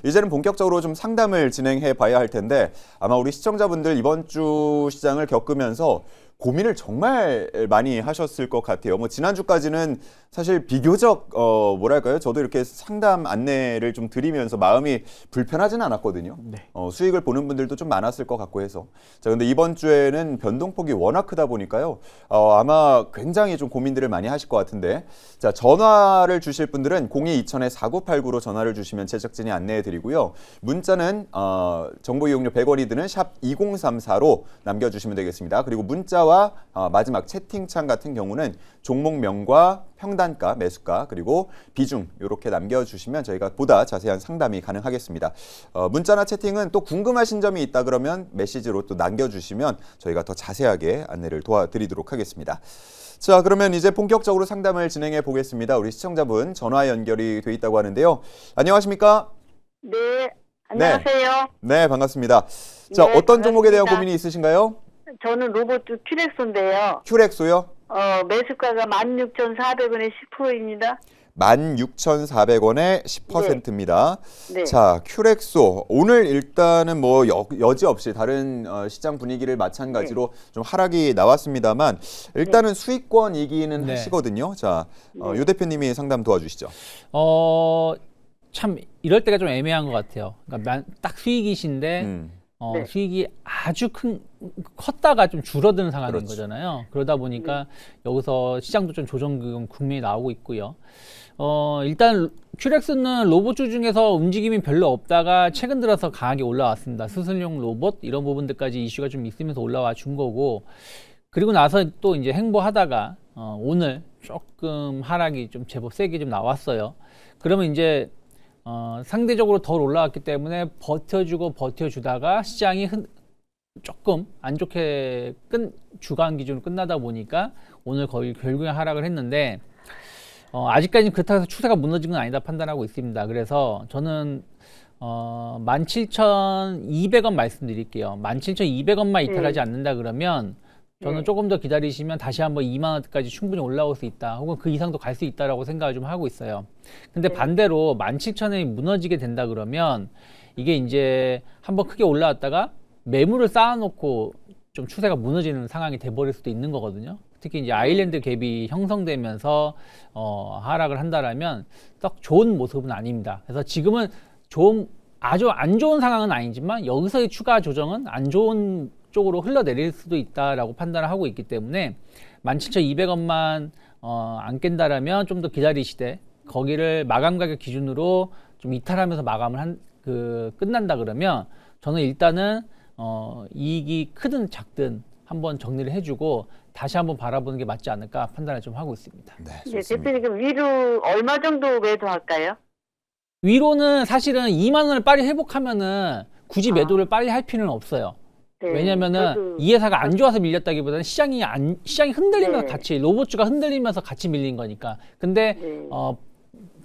이제는 본격적으로 좀 상담을 진행해 봐야 할 텐데 아마 우리 시청자분들 이번 주 시장을 겪으면서 고민을 정말 많이 하셨을 것 같아요. 뭐 지난주까지는 사실 비교적 뭐랄까요? 저도 이렇게 상담 안내를 좀 드리면서 마음이 불편하지는 않았거든요. 네. 수익을 보는 분들도 좀 많았을 것 같고 해서. 자, 근데 이번 주에는 변동폭이 워낙 크다 보니까요. 아마 굉장히 좀 고민들을 많이 하실 것 같은데. 자, 전화를 주실 분들은 02-2000-4989로 전화를 주시면 제작진이 안내해 드리고요. 문자는 정보 이용료 100원이 드는 샵 2034로 남겨주시면 되겠습니다. 그리고 문자와 마지막 채팅창 같은 경우는 종목명과 평단가, 매수가, 그리고 비중 이렇게 남겨주시면 저희가 보다 자세한 상담이 가능하겠습니다. 문자나 채팅은 또 궁금하신 점이 있다 그러면 메시지로 또 남겨주시면 저희가 더 자세하게 안내를 도와드리도록 하겠습니다. 자, 그러면 이제 본격적으로 상담을 진행해 보겠습니다. 우리 시청자분 전화 연결이 돼 있다고 하는데요. 안녕하십니까? 네, 안녕하세요. 네, 반갑습니다. 자, 네, 어떤 종목에 대한 반갑습니다. 고민이 있으신가요? 저는 로봇 큐렉소인데요. 큐렉소요? 매수가가 16,400원에 10%입니다. 16,400원에 10%입니다. 네. 자, 큐렉소. 오늘 일단은 뭐 여지없이 다른 시장 분위기를 마찬가지로 좀 하락이 나왔습니다만 일단은 수익권이기는 네. 하시거든요. 자, 유 대표님이 상담 도와주시죠. 참 이럴 때가 좀 애매한 것 같아요. 그러니까 딱 수익이신데 네. 수익이 아주 컸다가 좀 줄어드는 상황인 그렇죠. 거잖아요. 그러다 보니까 여기서 시장도 좀 조정 국면이 나오고 있고요. 일단 큐렉스는 로봇주 중에서 움직임이 별로 없다가 최근 들어서 강하게 올라왔습니다. 수술용 로봇 이런 부분들까지 이슈가 좀 있으면서 올라와 준 거고, 그리고 나서 또 이제 행보하다가 오늘 조금 하락이 좀 제법 세게 좀 나왔어요. 그러면 이제 상대적으로 덜 올라왔기 때문에 버텨주다가 시장이 조금 안 좋게 주간 기준으로 끝나다 보니까 오늘 거의 결국에 하락을 했는데 아직까지는 그렇다고 해서 추세가 무너진 건 아니다 판단하고 있습니다. 그래서 저는 17,200원 말씀드릴게요. 17,200원만 이탈하지 않는다 그러면 저는 조금 더 기다리시면 다시 한번 2만 원대까지 충분히 올라올 수 있다. 혹은 그 이상도 갈 수 있다라고 생각을 좀 하고 있어요. 근데 반대로 17,000원이 무너지게 된다 그러면 이게 이제 한번 크게 올라왔다가 매물을 쌓아놓고 좀 추세가 무너지는 상황이 돼버릴 수도 있는 거거든요. 특히 이제 아일랜드 갭이 형성되면서 하락을 한다라면 딱 좋은 모습은 아닙니다. 그래서 지금은 아주 안 좋은 상황은 아니지만 여기서의 추가 조정은 안 좋은 쪽으로 흘러내릴 수도 있다라고 판단을 하고 있기 때문에 17,200원만 안 깬다라면 좀 더 기다리시되 거기를 마감 가격 기준으로 좀 이탈하면서 마감을 끝난다 그러면 저는 일단은 이익이 크든 작든 한번 정리를 해주고 다시 한번 바라보는 게 맞지 않을까 판단을 좀 하고 있습니다. 네, 네, 좋습니다. 대표님 그럼 위로 얼마 정도 매도할까요? 위로는 사실은 2만 원을 빨리 회복하면은 굳이 매도를 빨리 할 필요는 없어요. 네, 왜냐면은 이 회사가 안 좋아서 밀렸다기보다는 시장이 흔들리면서 네. 같이 로봇주가 흔들리면서 같이 밀린 거니까. 근데 네.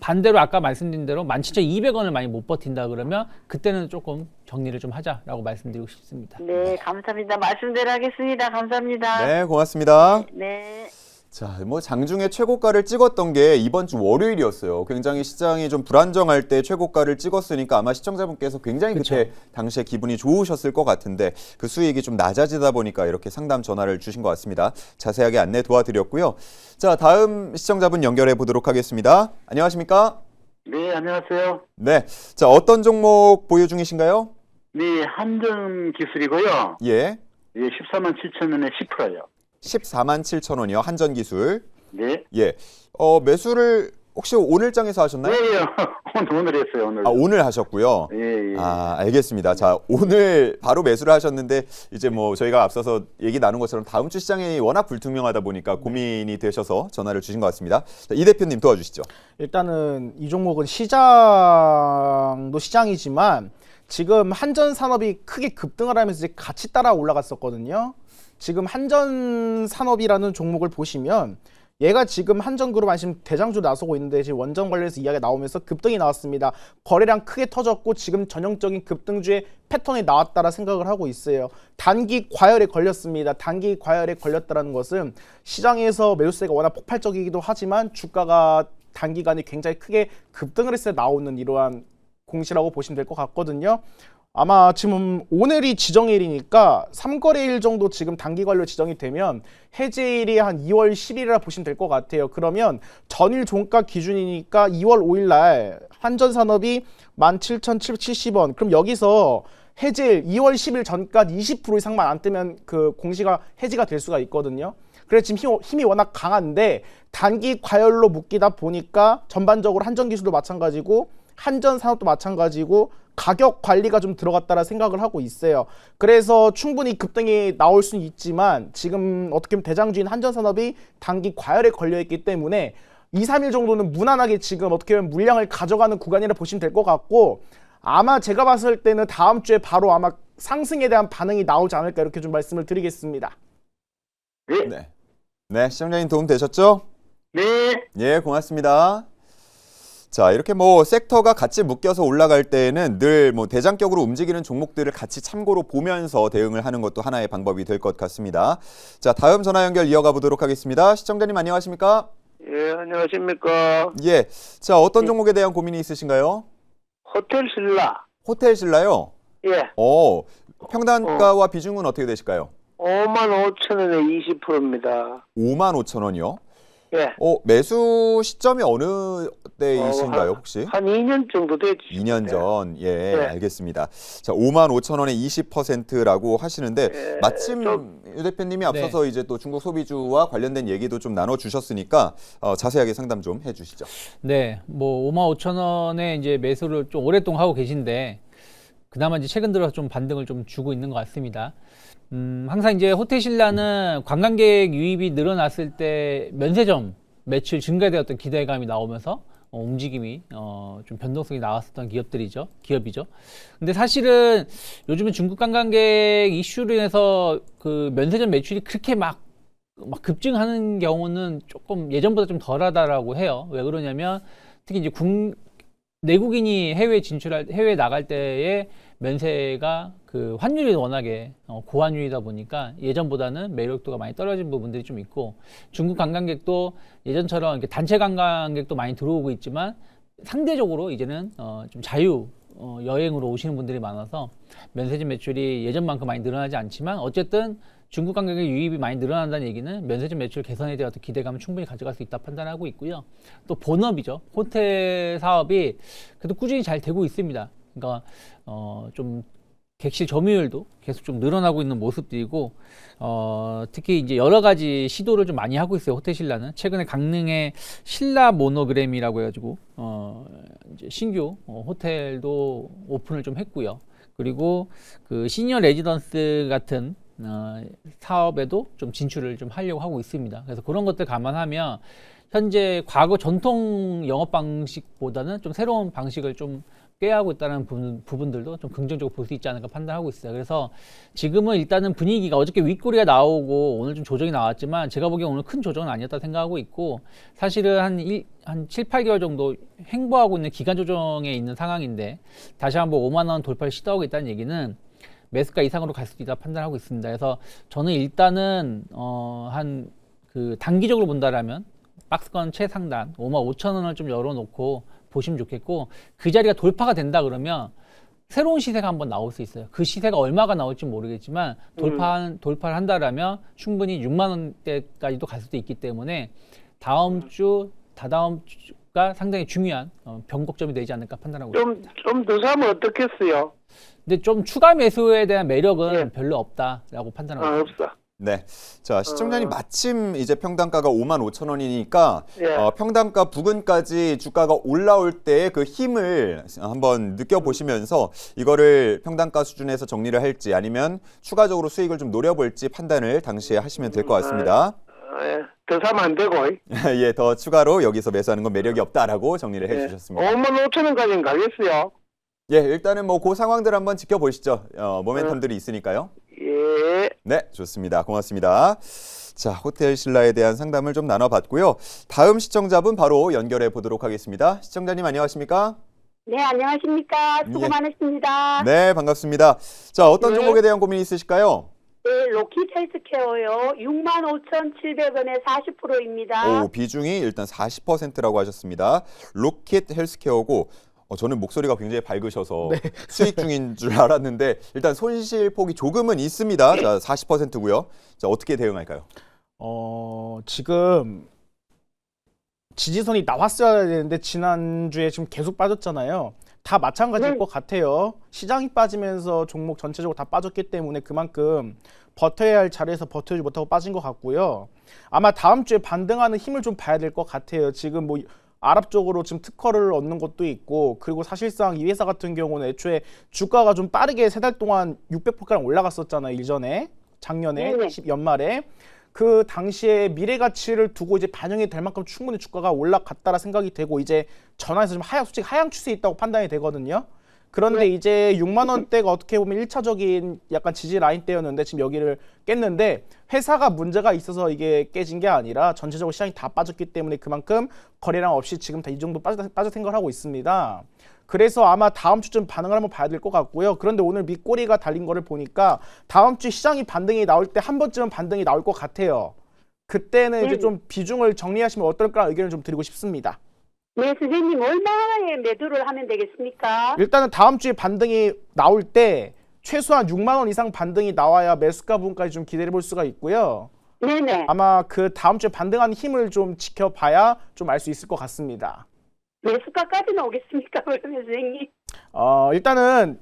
반대로 아까 말씀드린 대로 17,200원을 많이 못 버틴다 그러면 그때는 조금 정리를 좀 하자라고 말씀드리고 싶습니다. 네, 감사합니다. 말씀대로 하겠습니다. 감사합니다. 네, 고맙습니다. 네. 자, 뭐 장중에 최고가를 찍었던 게 이번 주 월요일이었어요. 굉장히 시장이 좀 불안정할 때 최고가를 찍었으니까 아마 시청자분께서 굉장히 그때 당시에 기분이 좋으셨을 것 같은데 그 수익이 좀 낮아지다 보니까 이렇게 상담 전화를 주신 것 같습니다. 자세하게 안내 도와드렸고요. 자, 다음 시청자분 연결해 보도록 하겠습니다. 안녕하십니까? 네, 안녕하세요. 네, 자, 어떤 종목 보유 중이신가요? 네, 한전기술이고요. 예, 예, 14만 7천 원에 10%요. 147,000원이요. 한전기술. 네. 예, 매수를 혹시 오늘장에서 하셨나요? 네, 예. 오늘 했어요, 오늘. 오늘 하셨고요. 예, 예. 알겠습니다. 자, 오늘 바로 매수를 하셨는데 이제 뭐 저희가 앞서서 얘기 나눈 것처럼 다음 주 시장이 워낙 불투명하다 보니까 고민이 되셔서 전화를 주신 것 같습니다. 자, 이 대표님 도와주시죠. 일단은 이 종목은 시장도 시장이지만 지금 한전산업이 크게 급등을 하면서 이제 같이 따라 올라갔었거든요. 지금 한전산업이라는 종목을 보시면 얘가 지금 한전그룹 안심 대장주로 나서고 있는데 지금 원전 관련해서 이야기가 나오면서 급등이 나왔습니다. 거래량 크게 터졌고 지금 전형적인 급등주의 패턴이 나왔다라 생각을 하고 있어요. 단기 과열에 걸렸습니다. 단기 과열에 걸렸다는 것은 시장에서 매수세가 워낙 폭발적이기도 하지만 주가가 단기간에 굉장히 크게 급등을 했을 때 나오는 이러한 공시라고 보시면 될 것 같거든요. 아마 지금 오늘이 지정일이니까 3거래일 정도 지금 단기 관료 지정이 되면 해제일이 한 2월 10일이라 보시면 될 것 같아요. 그러면 전일 종가 기준이니까 2월 5일 날 한전산업이 17,770원. 그럼 여기서 해제일 2월 10일 전까지 20% 이상만 안 뜨면 그 공시가 해지가 될 수가 있거든요. 그래서 지금 힘이 워낙 강한데 단기 과열로 묶이다 보니까 전반적으로 한전기술도 마찬가지고 한전산업도 마찬가지고 가격 관리가 좀 들어갔다라 생각을 하고 있어요. 그래서 충분히 급등이 나올 수는 있지만 지금 어떻게 보면 대장주인 한전산업이 단기 과열에 걸려있기 때문에 2, 3일 정도는 무난하게 지금 어떻게 보면 물량을 가져가는 구간이라 보시면 될 것 같고 아마 제가 봤을 때는 다음 주에 바로 아마 상승에 대한 반응이 나오지 않을까 이렇게 좀 말씀을 드리겠습니다. 네. 네, 시청자님 도움 되셨죠? 네. 예, 고맙습니다. 자, 이렇게 뭐 섹터가 같이 묶여서 올라갈 때에는 늘 뭐 대장격으로 움직이는 종목들을 같이 참고로 보면서 대응을 하는 것도 하나의 방법이 될 것 같습니다. 자, 다음 전화 연결 이어가 보도록 하겠습니다. 시청자님 안녕하십니까? 예, 안녕하십니까. 예. 자, 어떤 종목에 대한 고민이 있으신가요? 호텔 신라. 호텔 신라요? 예, 평단가와 비중은 어떻게 되실까요? 55,000원에 20%입니다. 55,000원이요? 예, 매수 시점이 어느 때이신가요, 혹시? 한 2년 정도 됐죠. 2년 전. 예, 네. 알겠습니다. 자, 55,000원에 20%라고 하시는데 예, 마침 유 대표님이 앞서서 이제 또 중국 소비주와 관련된 얘기도 좀 나눠 주셨으니까 자세하게 상담 좀 해 주시죠. 네, 뭐 55,000원에 이제 매수를 좀 오랫동안 하고 계신데 그나마 이제 최근 들어서 좀 반등을 좀 주고 있는 것 같습니다. 항상 이제 호텔 신라는 관광객 유입이 늘어났을 때 면세점 매출 증가에 대한 어떤 기대감이 나오면서 움직임이 좀 변동성이 나왔었던 기업이죠. 근데 사실은 요즘은 중국 관광객 이슈로 인해서 그 면세점 매출이 그렇게 막 급증하는 경우는 조금 예전보다 좀 덜하다라고 해요. 왜 그러냐면 특히 이제 내국인이 해외 나갈 때에 면세가 그 환율이 워낙에 고환율이다 보니까 예전보다는 매력도가 많이 떨어진 부분들이 좀 있고 중국 관광객도 예전처럼 이렇게 단체 관광객도 많이 들어오고 있지만 상대적으로 이제는 좀 자유 여행으로 오시는 분들이 많아서 면세점 매출이 예전만큼 많이 늘어나지 않지만 어쨌든 중국 관광객 유입이 많이 늘어난다는 얘기는 면세점 매출 개선에 대한 어떤 기대감을 충분히 가져갈 수 있다 판단하고 있고요. 또 본업이죠. 호텔 사업이 그래도 꾸준히 잘 되고 있습니다. 그러니까 좀 객실 점유율도 계속 좀 늘어나고 있는 모습들이고 특히 이제 여러 가지 시도를 좀 많이 하고 있어요. 호텔 신라는 최근에 강릉에 신라 모노그램이라고 해가지고 이제 신규 호텔도 오픈을 좀 했고요. 그리고 그 시니어 레지던스 같은 사업에도 좀 진출을 좀 하려고 하고 있습니다. 그래서 그런 것들 감안하면 현재 과거 전통 영업 방식보다는 좀 새로운 방식을 좀 꾀하고 있다는 부분들도 좀 긍정적으로 볼 수 있지 않을까 판단하고 있어요. 그래서 지금은 일단은 분위기가 어저께 윗꼬리가 나오고 오늘 좀 조정이 나왔지만 제가 보기엔 오늘 큰 조정은 아니었다 생각하고 있고 사실은 한 7, 8개월 정도 횡보하고 있는 기간 조정에 있는 상황인데 다시 한번 5만 원 돌파를 시도하고 있다는 얘기는 매수가 이상으로 갈 수도 있다 판단하고 있습니다. 그래서 저는 일단은 한 그 단기적으로 본다라면 박스권 최상단 55,000원을 좀 열어놓고 보시면 좋겠고 그 자리가 돌파가 된다 그러면 새로운 시세가 한번 나올 수 있어요. 그 시세가 얼마가 나올지 모르겠지만 돌파를 한다라면 충분히 6만 원대까지도 갈 수도 있기 때문에 다음 주 다다음 주가 상당히 중요한 변곡점이 되지 않을까 판단하고 있습니다. 좀 더 사면 어떻겠어요? 근데 좀 추가 매수에 대한 매력은 별로 없다라고 판단하고 있습니다. 없어. 네. 자, 시청자님 마침 이제 평단가가 55,000원이니까 평단가 부근까지 주가가 올라올 때의 그 힘을 한번 느껴보시면서 이거를 평단가 수준에서 정리를 할지 아니면 추가적으로 수익을 좀 노려볼지 판단을 당시에 하시면 될 것 같습니다. 더 사면 안 되고. 예, 더 추가로 여기서 매수하는 건 매력이 없다라고 정리를 해주셨습니다. 55,000원까지는 가겠어요. 예, 일단은 뭐 그 상황들 한번 지켜보시죠. 모멘텀들이 있으니까요. 예. 네, 좋습니다. 고맙습니다. 자, 호텔 신라에 대한 상담을 좀 나눠봤고요. 다음 시청자분 바로 연결해 보도록 하겠습니다. 시청자님 안녕하십니까? 네, 안녕하십니까. 수고 예. 많으십니다. 네, 반갑습니다. 자, 어떤 종목에 대한 고민이 있으실까요? 네, 로킷 헬스케어요. 65,700원에 40%입니다. 비중이 일단 40%라고 하셨습니다. 로켓 헬스케어고 저는 목소리가 굉장히 밝으셔서 수익 중인 줄 알았는데 일단 손실폭이 조금은 있습니다. 자, 40%고요. 자, 어떻게 대응할까요? 지금 지지선이 나왔어야 되는데 지난주에 지금 계속 빠졌잖아요. 다 마찬가지일 것 같아요. 시장이 빠지면서 종목 전체적으로 다 빠졌기 때문에 그만큼 버텨야 할 자리에서 버티지 못하고 빠진 것 같고요. 아마 다음 주에 반등하는 힘을 좀 봐야 될 것 같아요. 지금 뭐 아랍 쪽으로 지금 특허를 얻는 것도 있고, 그리고 사실상 이 회사 같은 경우는 애초에 주가가 좀 빠르게 3달 동안 600%가량 올라갔었잖아요. 일전에 작년에 네네. 연말에 그 당시에 미래 가치를 두고 이제 반영이 될 만큼 충분히 주가가 올라갔다라 생각이 되고 이제 전환해서 좀 솔직히 하향 추세에 있다고 판단이 되거든요. 그런데 이제 6만 원대가 어떻게 보면 1차적인 약간 지지 라인대였는데 지금 여기를 깼는데 회사가 문제가 있어서 이게 깨진 게 아니라 전체적으로 시장이 다 빠졌기 때문에 그만큼 거래량 없이 지금 다 이 정도 빠져 생각을 하고 있습니다. 그래서 아마 다음 주쯤 반응을 한번 봐야 될 것 같고요. 그런데 오늘 밑꼬리가 달린 거를 보니까 다음 주 시장이 반등이 나올 때 한 번쯤은 반등이 나올 것 같아요. 그때는 이제 좀 비중을 정리하시면 어떨까 의견을 좀 드리고 싶습니다. 네, 선생님 얼마에 매도를 하면 되겠습니까? 일단은 다음 주에 반등이 나올 때 최소한 6만 원 이상 반등이 나와야 매수가 부분까지 좀 기다려 볼 수가 있고요. 네네. 아마 그 다음 주에 반등하는 힘을 좀 지켜봐야 좀 알 수 있을 것 같습니다. 매수가까지는 오겠습니까, 그러면 선생님? 일단은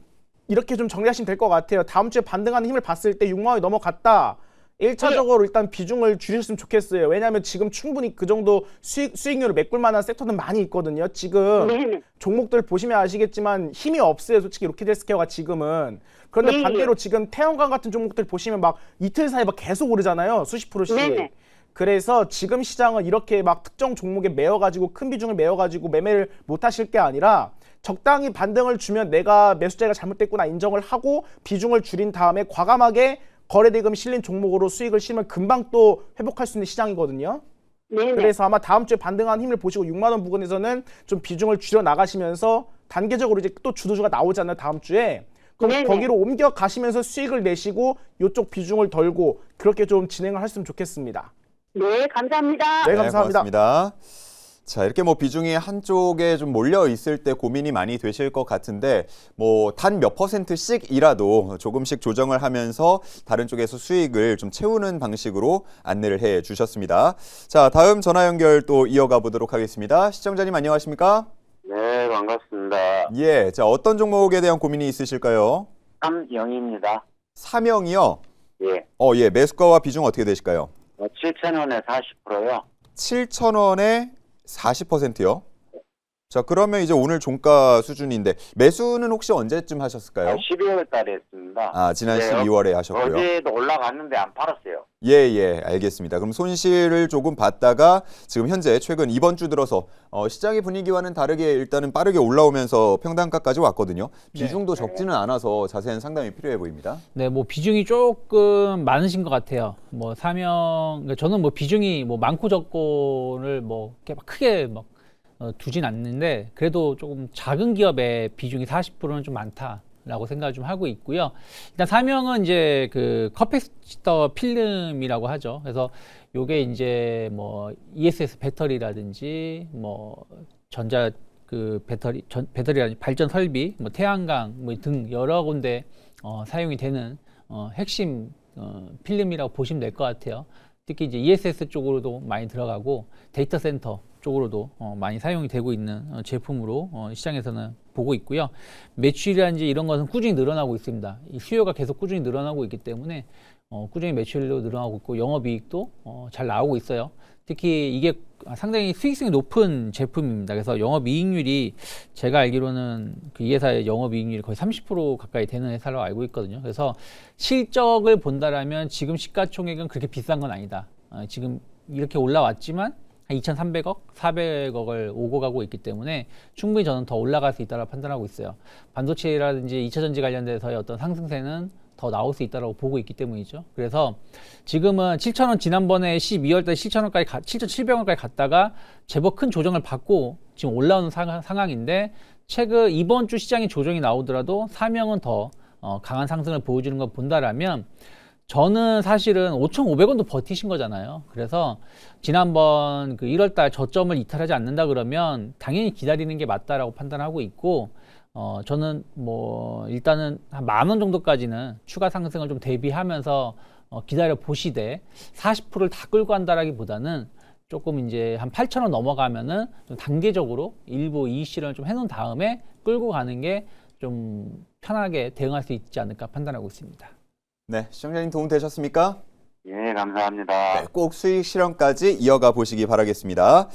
이렇게 좀 정리하시면 될 것 같아요. 다음 주에 반등하는 힘을 봤을 때 6만 원이 넘어갔다. 1차적으로 일단 비중을 줄였으면 좋겠어요. 왜냐하면 지금 충분히 그 정도 수익률을 메꿀 만한 섹터는 많이 있거든요. 지금 네네. 종목들 보시면 아시겠지만 힘이 없어요. 솔직히 로키델스케어가 지금은. 그런데 네. 반대로 지금 태양광 같은 종목들 보시면 막 이틀 사이에 막 계속 오르잖아요. 수십 프로씩. 네네. 그래서 지금 시장은 이렇게 막 특정 종목에 매어가지고 큰 비중을 매어가지고 매매를 못 하실 게 아니라 적당히 반등을 주면 내가 매수자가 잘못됐구나 인정을 하고 비중을 줄인 다음에 과감하게 거래대금 실린 종목으로 수익을 실면 금방 또 회복할 수 있는 시장이거든요. 네네. 그래서 아마 다음 주에 반등한 힘을 보시고 6만 원 부근에서는 좀 비중을 줄여 나가시면서 단계적으로 이제 또 주도주가 나오잖아요. 다음 주에. 그럼 네네. 거기로 옮겨 가시면서 수익을 내시고 이쪽 비중을 덜고 그렇게 좀 진행을 했으면 좋겠습니다. 네, 감사합니다. 네, 감사합니다. 고맙습니다. 자, 이렇게 뭐 비중이 한쪽에 좀 몰려 있을 때 고민이 많이 되실 것 같은데 뭐 단 몇 %씩이라도 조금씩 조정을 하면서 다른 쪽에서 수익을 좀 채우는 방식으로 안내를 해 주셨습니다. 자, 다음 전화 연결 또 이어가 보도록 하겠습니다. 시청자님 안녕하십니까? 네, 반갑습니다. 예, 자, 어떤 종목에 대한 고민이 있으실까요? 삼영입니다. 사명이요? 예. 예, 매수가와 비중 어떻게 되실까요? 7,000원에 40%요. 7,000원에 40%요? 자, 그러면 이제 오늘 종가 수준인데 매수는 혹시 언제쯤 하셨을까요? 12월 달에 했습니다. 아, 지난 네, 12월에 하셨고요. 어제도 올라갔는데 안 팔았어요. 예, 알겠습니다. 그럼 손실을 조금 봤다가 지금 현재 최근 이번 주 들어서 시장의 분위기와는 다르게 일단은 빠르게 올라오면서 평단가까지 왔거든요. 비중도 적지는 않아서 자세한 상담이 필요해 보입니다. 네, 뭐 비중이 조금 많으신 것 같아요. 뭐 사명, 그러니까 저는 뭐 비중이 뭐 많고 적고를 뭐 이렇게 막 크게 막 두진 않는데 그래도 조금 작은 기업의 비중이 40%는 좀 많다라고 생각을 좀 하고 있고요. 일단 사명은 이제 그 커피스터 필름이라고 하죠. 그래서 요게 이제 뭐 ESS 배터리라든지 뭐 전자 그 배터리라든지 발전 설비, 뭐 태양광 뭐 등 여러 군데 사용이 되는 핵심 필름이라고 보시면 될 것 같아요. 특히 이제 ESS 쪽으로도 많이 들어가고 데이터 센터 쪽으로도 많이 사용이 되고 있는 제품으로 시장에서는 보고 있고요. 매출이라든지 이런 것은 꾸준히 늘어나고 있습니다. 이 수요가 계속 꾸준히 늘어나고 있기 때문에 꾸준히 매출도 늘어나고 있고 영업이익도 잘 나오고 있어요. 특히 이게 상당히 수익성이 높은 제품입니다. 그래서 영업이익률이 제가 알기로는 그 이 회사의 영업이익률이 거의 30% 가까이 되는 회사로 알고 있거든요. 그래서 실적을 본다라면 지금 시가총액은 그렇게 비싼 건 아니다. 지금 이렇게 올라왔지만 2,300억, 400억을 오고 가고 있기 때문에 충분히 저는 더 올라갈 수 있다고 판단하고 있어요. 반도체라든지 2차전지 관련돼서의 어떤 상승세는 더 나올 수 있다고 보고 있기 때문이죠. 그래서 지금은 7,000원 지난번에 12월 달 7,000원까지 7,700원까지 갔다가 제법 큰 조정을 받고 지금 올라오는 상황인데 최근 이번 주 시장에 조정이 나오더라도 사명은 더 강한 상승을 보여주는 걸 본다라면 저는 사실은 5,500원도 버티신 거잖아요. 그래서 지난번 그 1월달 저점을 이탈하지 않는다 그러면 당연히 기다리는 게 맞다라고 판단하고 있고, 저는 뭐 일단은 한 10,000원 정도까지는 추가 상승을 좀 대비하면서 기다려 보시되 40%를 다 끌고 간다라기보다는 조금 이제 한 8,000원 넘어가면은 좀 단계적으로 일부 이의 실현을 좀 해놓은 다음에 끌고 가는 게 좀 편하게 대응할 수 있지 않을까 판단하고 있습니다. 네, 시청자님 도움 되셨습니까? 예, 감사합니다. 네, 꼭 수익 실현까지 이어가 보시기 바라겠습니다.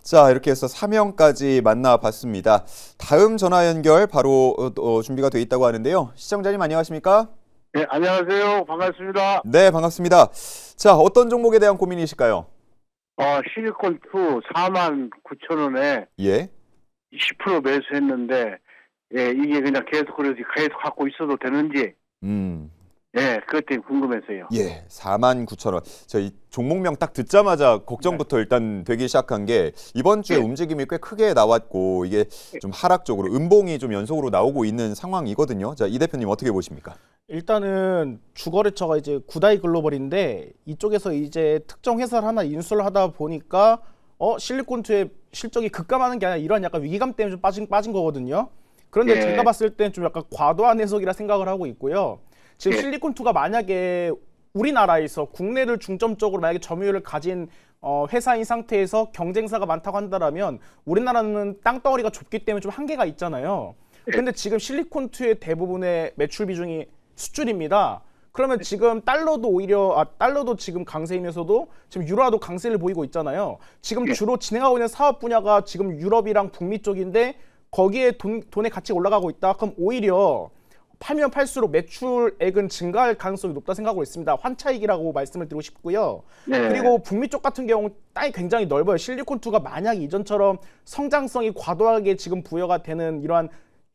자, 이렇게 해서 3명까지 만나봤습니다. 다음 전화 연결 바로 준비가 돼 있다고 하는데요. 시청자님 안녕하십니까? 네, 안녕하세요. 반갑습니다. 네, 반갑습니다. 자, 어떤 종목에 대한 고민이실까요? 실리콘2 49,000원에 예. 10% 매수했는데, 예, 이게 그냥 계속 갖고 있어도 되는지, 예, 그것 때문에 궁금해서요. 예, 49,000원. 저희 종목명 딱 듣자마자 걱정부터 일단 되기 시작한 게 이번 주에 움직임이 꽤 크게 나왔고 이게 좀 하락적으로 음봉이 좀 연속으로 나오고 있는 상황이거든요. 자, 이 대표님 어떻게 보십니까? 일단은 주거래처가 이제 구다이 글로벌인데 이쪽에서 이제 특정 회사를 하나 인수를 하다 보니까 실리콘투의 실적이 급감하는 게 아니라 이런 약간 위기감 때문에 좀 빠진 거거든요. 그런데 예. 제가 봤을 땐 좀 약간 과도한 해석이라 생각을 하고 있고요. 지금 예. 실리콘투가 만약에 우리나라에서 국내를 중점적으로 만약에 점유율을 가진 회사인 상태에서 경쟁사가 많다고 한다면 우리나라는 땅덩어리가 좁기 때문에 좀 한계가 있잖아요. 근데 지금 실리콘투의 대부분의 매출 비중이 수출입니다. 그러면 지금 달러도 오히려 달러도 지금 강세이면서도 지금 유로화도 강세를 보이고 있잖아요. 지금 주로 진행하고 있는 사업 분야가 지금 유럽이랑 북미 쪽인데 거기에 돈의 가치가 올라가고 있다. 그럼 오히려 팔면 팔수록 매출액은 증가할 가능성이 높다 생각하고 있습니다. 환차익이라고 말씀을 드리고 싶고요. 네. 그리고 북미 쪽 같은 경우 땅이 굉장히 넓어요. 실리콘투가 만약 이전처럼 성장성이 과도하게 지금 부여가 되는 이러한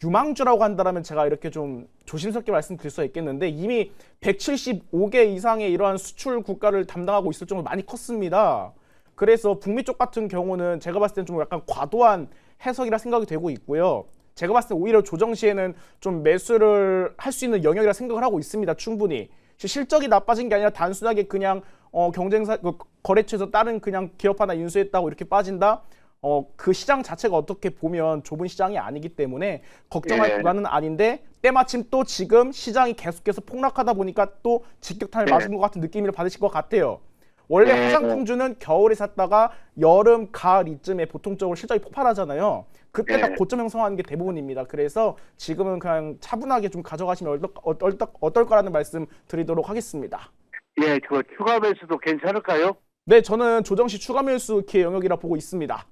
유망주라고 한다면 제가 이렇게 좀 조심스럽게 말씀드릴 수 있겠는데 이미 175개 이상의 이러한 수출 국가를 담당하고 있을 정도로 많이 컸습니다. 그래서 북미 쪽 같은 경우는 제가 봤을 때는 좀 약간 과도한 해석이라 생각이 되고 있고요. 제가 봤을 때 오히려 조정 시에는 좀 매수를 할 수 있는 영역이라 생각을 하고 있습니다. 충분히. 실적이 나빠진 게 아니라 단순하게 그냥 경쟁사 거래처에서 다른 그냥 기업 하나 인수했다고 이렇게 빠진다. 그 시장 자체가 어떻게 보면 좁은 시장이 아니기 때문에 걱정할 예. 구간은 아닌데 때마침 또 지금 시장이 계속해서 폭락하다 보니까 또 직격탄을 예. 맞은 것 같은 느낌을 받으실 것 같아요. 원래 예. 화장품주는 겨울에 샀다가 여름, 가을 이쯤에 보통적으로 실적이 폭발하잖아요. 그때가 예. 고점 형성하는 게 대부분입니다. 그래서 지금은 그냥 차분하게 좀 가져가시면 어떨까라는 말씀 드리도록 하겠습니다. 예, 그 추가 매수도 괜찮을까요? 네, 저는 조정 시 추가 매수 기회 영역이라 보고 있습니다.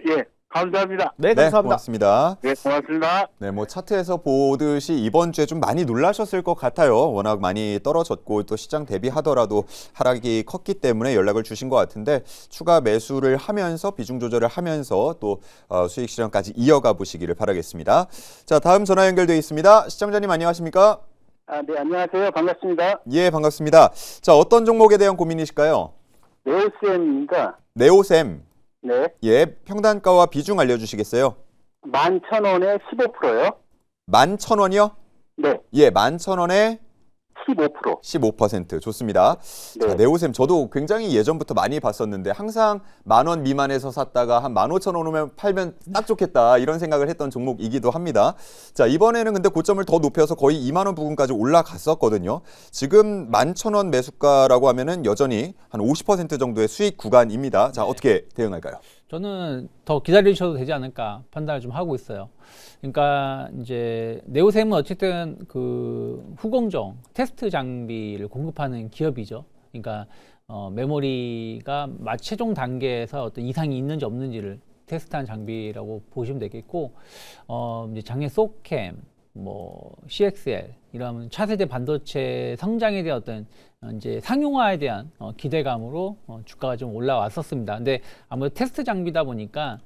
예, 감사합니다. 네, 네, 감사합니다. 고맙습니다. 예, 고맙습니다. 네, 뭐 차트에서 보듯이 이번 주에 좀 많이 놀라셨을 것 같아요. 워낙 많이 떨어졌고 또 시장 대비하더라도 하락이 컸기 때문에 연락을 주신 것 같은데 추가 매수를 하면서 비중 조절을 하면서 또 수익 실현까지 이어가 보시기를 바라겠습니다. 자, 다음 전화 연결돼 있습니다. 시청자님 안녕하십니까? 네, 안녕하세요. 반갑습니다. 예, 반갑습니다. 자, 어떤 종목에 대한 고민이실까요? 네오스엠입니다. 네오셈. 네. 예, 평단가와 비중 알려주시겠어요? 11,000원에 15%요? 11,000원이요? 네. 예, 11,000원에 15%. 15% 좋습니다. 네. 자, 네오셈 저도 굉장히 예전부터 많이 봤었는데 항상 10,000원 미만에서 샀다가 한 15,000원 오면 팔면 딱 좋겠다 이런 생각을 했던 종목이기도 합니다. 자, 이번에는 근데 고점을 더 높여서 거의 20,000원 부근까지 올라갔었거든요. 지금 11,000원 매수가라고 하면은 여전히 한 50% 정도의 수익 구간입니다. 자, 어떻게 대응할까요? 저는 더 기다리셔도 되지 않을까 판단을 좀 하고 있어요. 그러니까 이제 네오셈은 어쨌든 그 후공정 테스트 장비를 공급하는 기업이죠. 그러니까 메모리가 최종 단계에서 어떤 이상이 있는지 없는지를 테스트한 장비라고 보시면 되겠고, 이제 장애 소캠, 뭐 CXL 이런 차세대 반도체 성장에 대한 어떤 이제 상용화에 대한 기대감으로 주가가 좀 올라왔었습니다. 근데 아무래도 테스트 장비다 보니까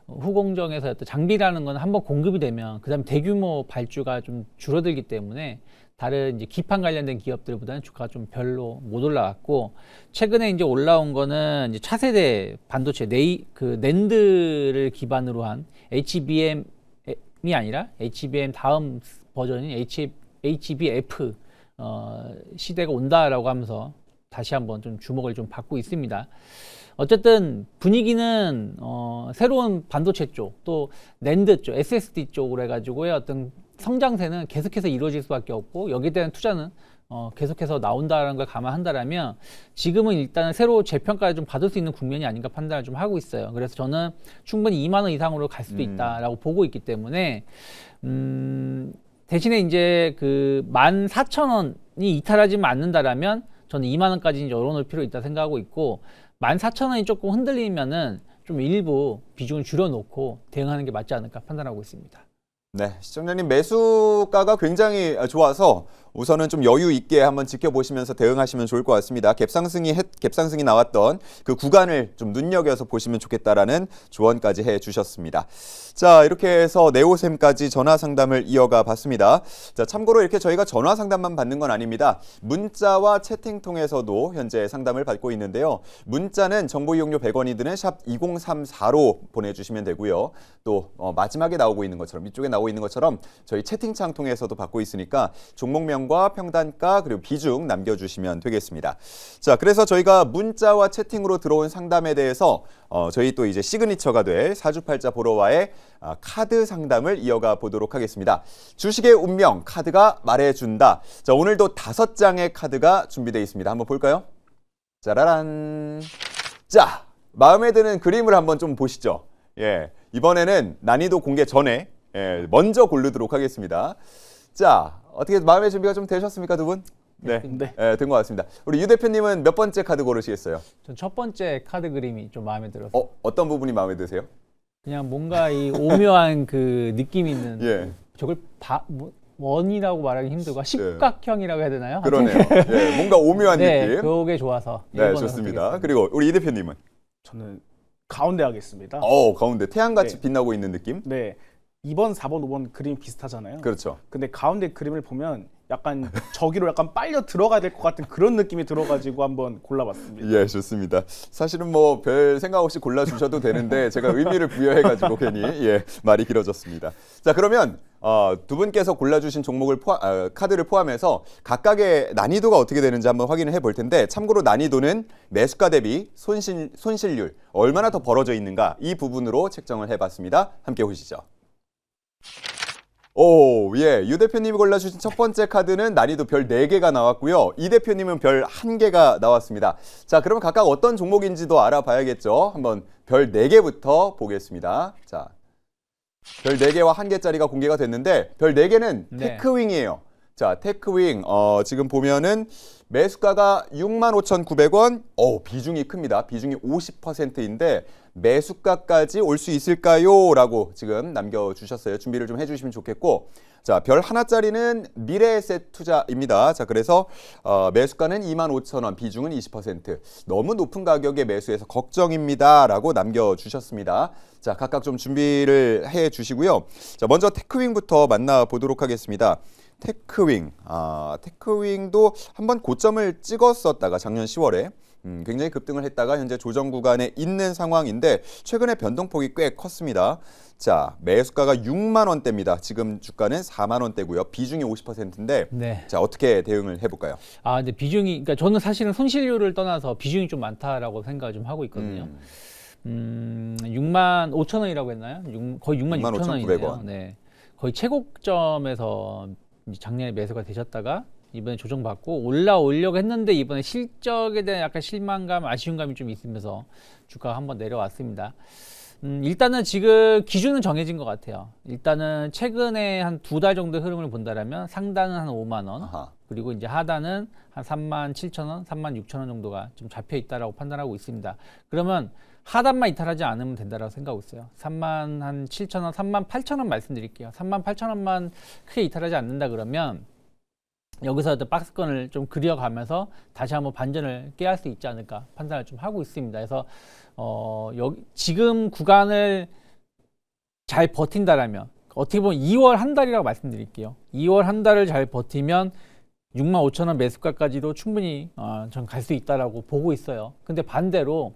후공정에서 어떤 장비라는 건 한번 공급이 되면 그다음에 대규모 발주가 좀 줄어들기 때문에 다른 이제 기판 관련된 기업들보다는 주가가 좀 별로 못 올라왔고, 최근에 이제 올라온 거는 이제 차세대 반도체 낸드를 기반으로 한 HBM이 아니라 HBM 다음 버전인 HBF 시대가 온다라고 하면서 다시 한번 좀 주목을 좀 받고 있습니다. 어쨌든 분위기는 새로운 반도체 쪽, 또 낸드 쪽, SSD 쪽으로 해가지고의 어떤 성장세는 계속해서 이루어질 수밖에 없고, 여기에 대한 투자는 계속해서 나온다는 걸 감안한다라면 지금은 일단은 새로 재평가를 좀 받을 수 있는 국면이 아닌가 판단을 좀 하고 있어요. 그래서 저는 충분히 2만 원 이상으로 갈 수도 있다라고 보고 있기 때문에 대신에 이제 그 14,000원이 이탈하지만 않는다라면 저는 2만 원까지 열어놓을 필요 있다 생각하고 있고, 14,000원이 조금 흔들리면은 좀 일부 비중을 줄여놓고 대응하는 게 맞지 않을까 판단하고 있습니다. 네, 시청자님 매수가가 굉장히 좋아서 우선은 좀 여유 있게 한번 지켜보시면서 대응하시면 좋을 것 같습니다. 갭상승이 나왔던 그 구간을 좀 눈여겨서 보시면 좋겠다라는 조언까지 해주셨습니다. 자, 이렇게 해서 네오셈까지 전화 상담을 이어가 봤습니다. 자, 참고로 이렇게 저희가 전화 상담만 받는 건 아닙니다. 문자와 채팅 통해서도 현재 상담을 받고 있는데요. 문자는 정보 이용료 100원이 드는 샵 2034로 보내주시면 되고요. 또 마지막에 나오고 있는 것처럼, 이쪽에 나오고 있는 것처럼 저희 채팅창 통해서도 받고 있으니까 종목명과 평단가 그리고 비중 남겨주시면 되겠습니다. 자, 그래서 저희가 문자와 채팅으로 들어온 상담에 대해서 저희 또 이제 시그니처가 될 사주팔자 보러와의 카드 상담을 이어가 보도록 하겠습니다. 주식의 운명 카드가 말해준다. 자, 오늘도 5장의 카드가 준비되어 있습니다. 한번 볼까요? 짜라란. 자, 마음에 드는 그림을 한번 좀 보시죠. 예, 이번에는 난이도 공개 전에 먼저 고르도록 하겠습니다. 자, 어떻게 마음의 준비가 좀 되셨습니까, 두 분? 네, 된 것 같습니다. 우리 유 대표님은 몇 번째 카드 고르시겠어요? 전 첫 번째 카드 그림이 좀 마음에 들어서. 어떤 부분이 마음에 드세요? 그냥 뭔가 이 오묘한 그 느낌 있는 예. 저걸 원이라고 말하기 힘들고 십각형이라고 해야 되나요? 그러네요. 예, 뭔가 오묘한 네, 느낌. 그게 좋아서. 네, 좋습니다. 그리고 우리 이 대표님은? 저는 가운데 하겠습니다. 가운데 태양같이 네. 빛나고 있는 느낌? 네. 2번, 4번, 5번 그림 비슷하잖아요. 그렇죠. 근데 가운데 그림을 보면 약간 저기로 약간 빨려 들어가야 될 것 같은 그런 느낌이 들어가지고 한번 골라봤습니다. 예, 좋습니다. 사실은 뭐 별 생각 없이 골라주셔도 되는데 제가 의미를 부여해가지고 괜히 말이 길어졌습니다. 자, 그러면 두 분께서 골라주신 종목을 카드를 포함해서 각각의 난이도가 어떻게 되는지 한번 확인을 해볼 텐데, 참고로 난이도는 매수가 대비 손실률 얼마나 더 벌어져 있는가 이 부분으로 책정을 해봤습니다. 함께 보시죠. 유 대표님이 골라주신 첫 번째 카드는 난이도 별 4개가 나왔고요. 이 대표님은 별 1개가 나왔습니다. 자, 그럼 각각 어떤 종목인지도 알아봐야겠죠. 한번 별 4개부터 보겠습니다. 자, 별 4개와 1개짜리가 공개가 됐는데, 별 4개는 테크윙이에요. 자, 테크윙 지금 보면은 매수가가 65,900원. 비중이 큽니다. 비중이 50%인데 매수가까지 올 수 있을까요? 라고 지금 남겨주셨어요. 준비를 좀 해주시면 좋겠고, 자, 별 하나짜리는 미래에셋 투자입니다. 자, 그래서 매수가는 25,000원, 비중은 20%. 너무 높은 가격에 매수해서 걱정입니다. 라고 남겨주셨습니다. 자, 각각 좀 준비를 해주시고요. 자, 먼저 테크윙부터 만나보도록 하겠습니다. 테크윙도 한번 고점을 찍었었다가 작년 10월에 굉장히 급등을 했다가 현재 조정 구간에 있는 상황인데, 최근에 변동폭이 꽤 컸습니다. 자, 매수가가 6만 원대입니다. 지금 주가는 4만 원대고요. 비중이 50%인데 자, 어떻게 대응을 해볼까요? 근데 비중이, 그러니까 저는 사실은 손실률을 떠나서 비중이 좀 많다라고 생각을 좀 하고 있거든요. 6만 5천 원이라고 했나요? 거의 6만 6천 원이네요. 네, 거의 최고점에서 작년에 매수가 되셨다가 이번에 조정받고 올라오려고 했는데, 이번에 실적에 대한 약간 실망감, 아쉬운 감이 좀 있으면서 주가가 한번 내려왔습니다. 일단은 지금 기준은 정해진 것 같아요. 일단은 최근에 한 2달 정도 흐름을 본다라면 상단은 한 5만 원, 그리고 이제 하단은 한 3만 7천 원, 3만 6천 원 정도가 좀 잡혀 있다라고 판단하고 있습니다. 그러면 하단만 이탈하지 않으면 된다라고 생각하고 있어요. 3만 한 7천 원, 3만 8천 원 말씀드릴게요. 3만 8천 원만 크게 이탈하지 않는다 그러면 여기서 박스권을 좀 그려가면서 다시 한번 반전을 깨할 수 있지 않을까 판단을 좀 하고 있습니다. 그래서 지금 구간을 잘 버틴다라면, 어떻게 보면 2월 한 달이라고 말씀드릴게요. 2월 한 달을 잘 버티면 6만 5천 원 매수가까지도 충분히 전 갈 수 있다라고 보고 있어요. 근데 반대로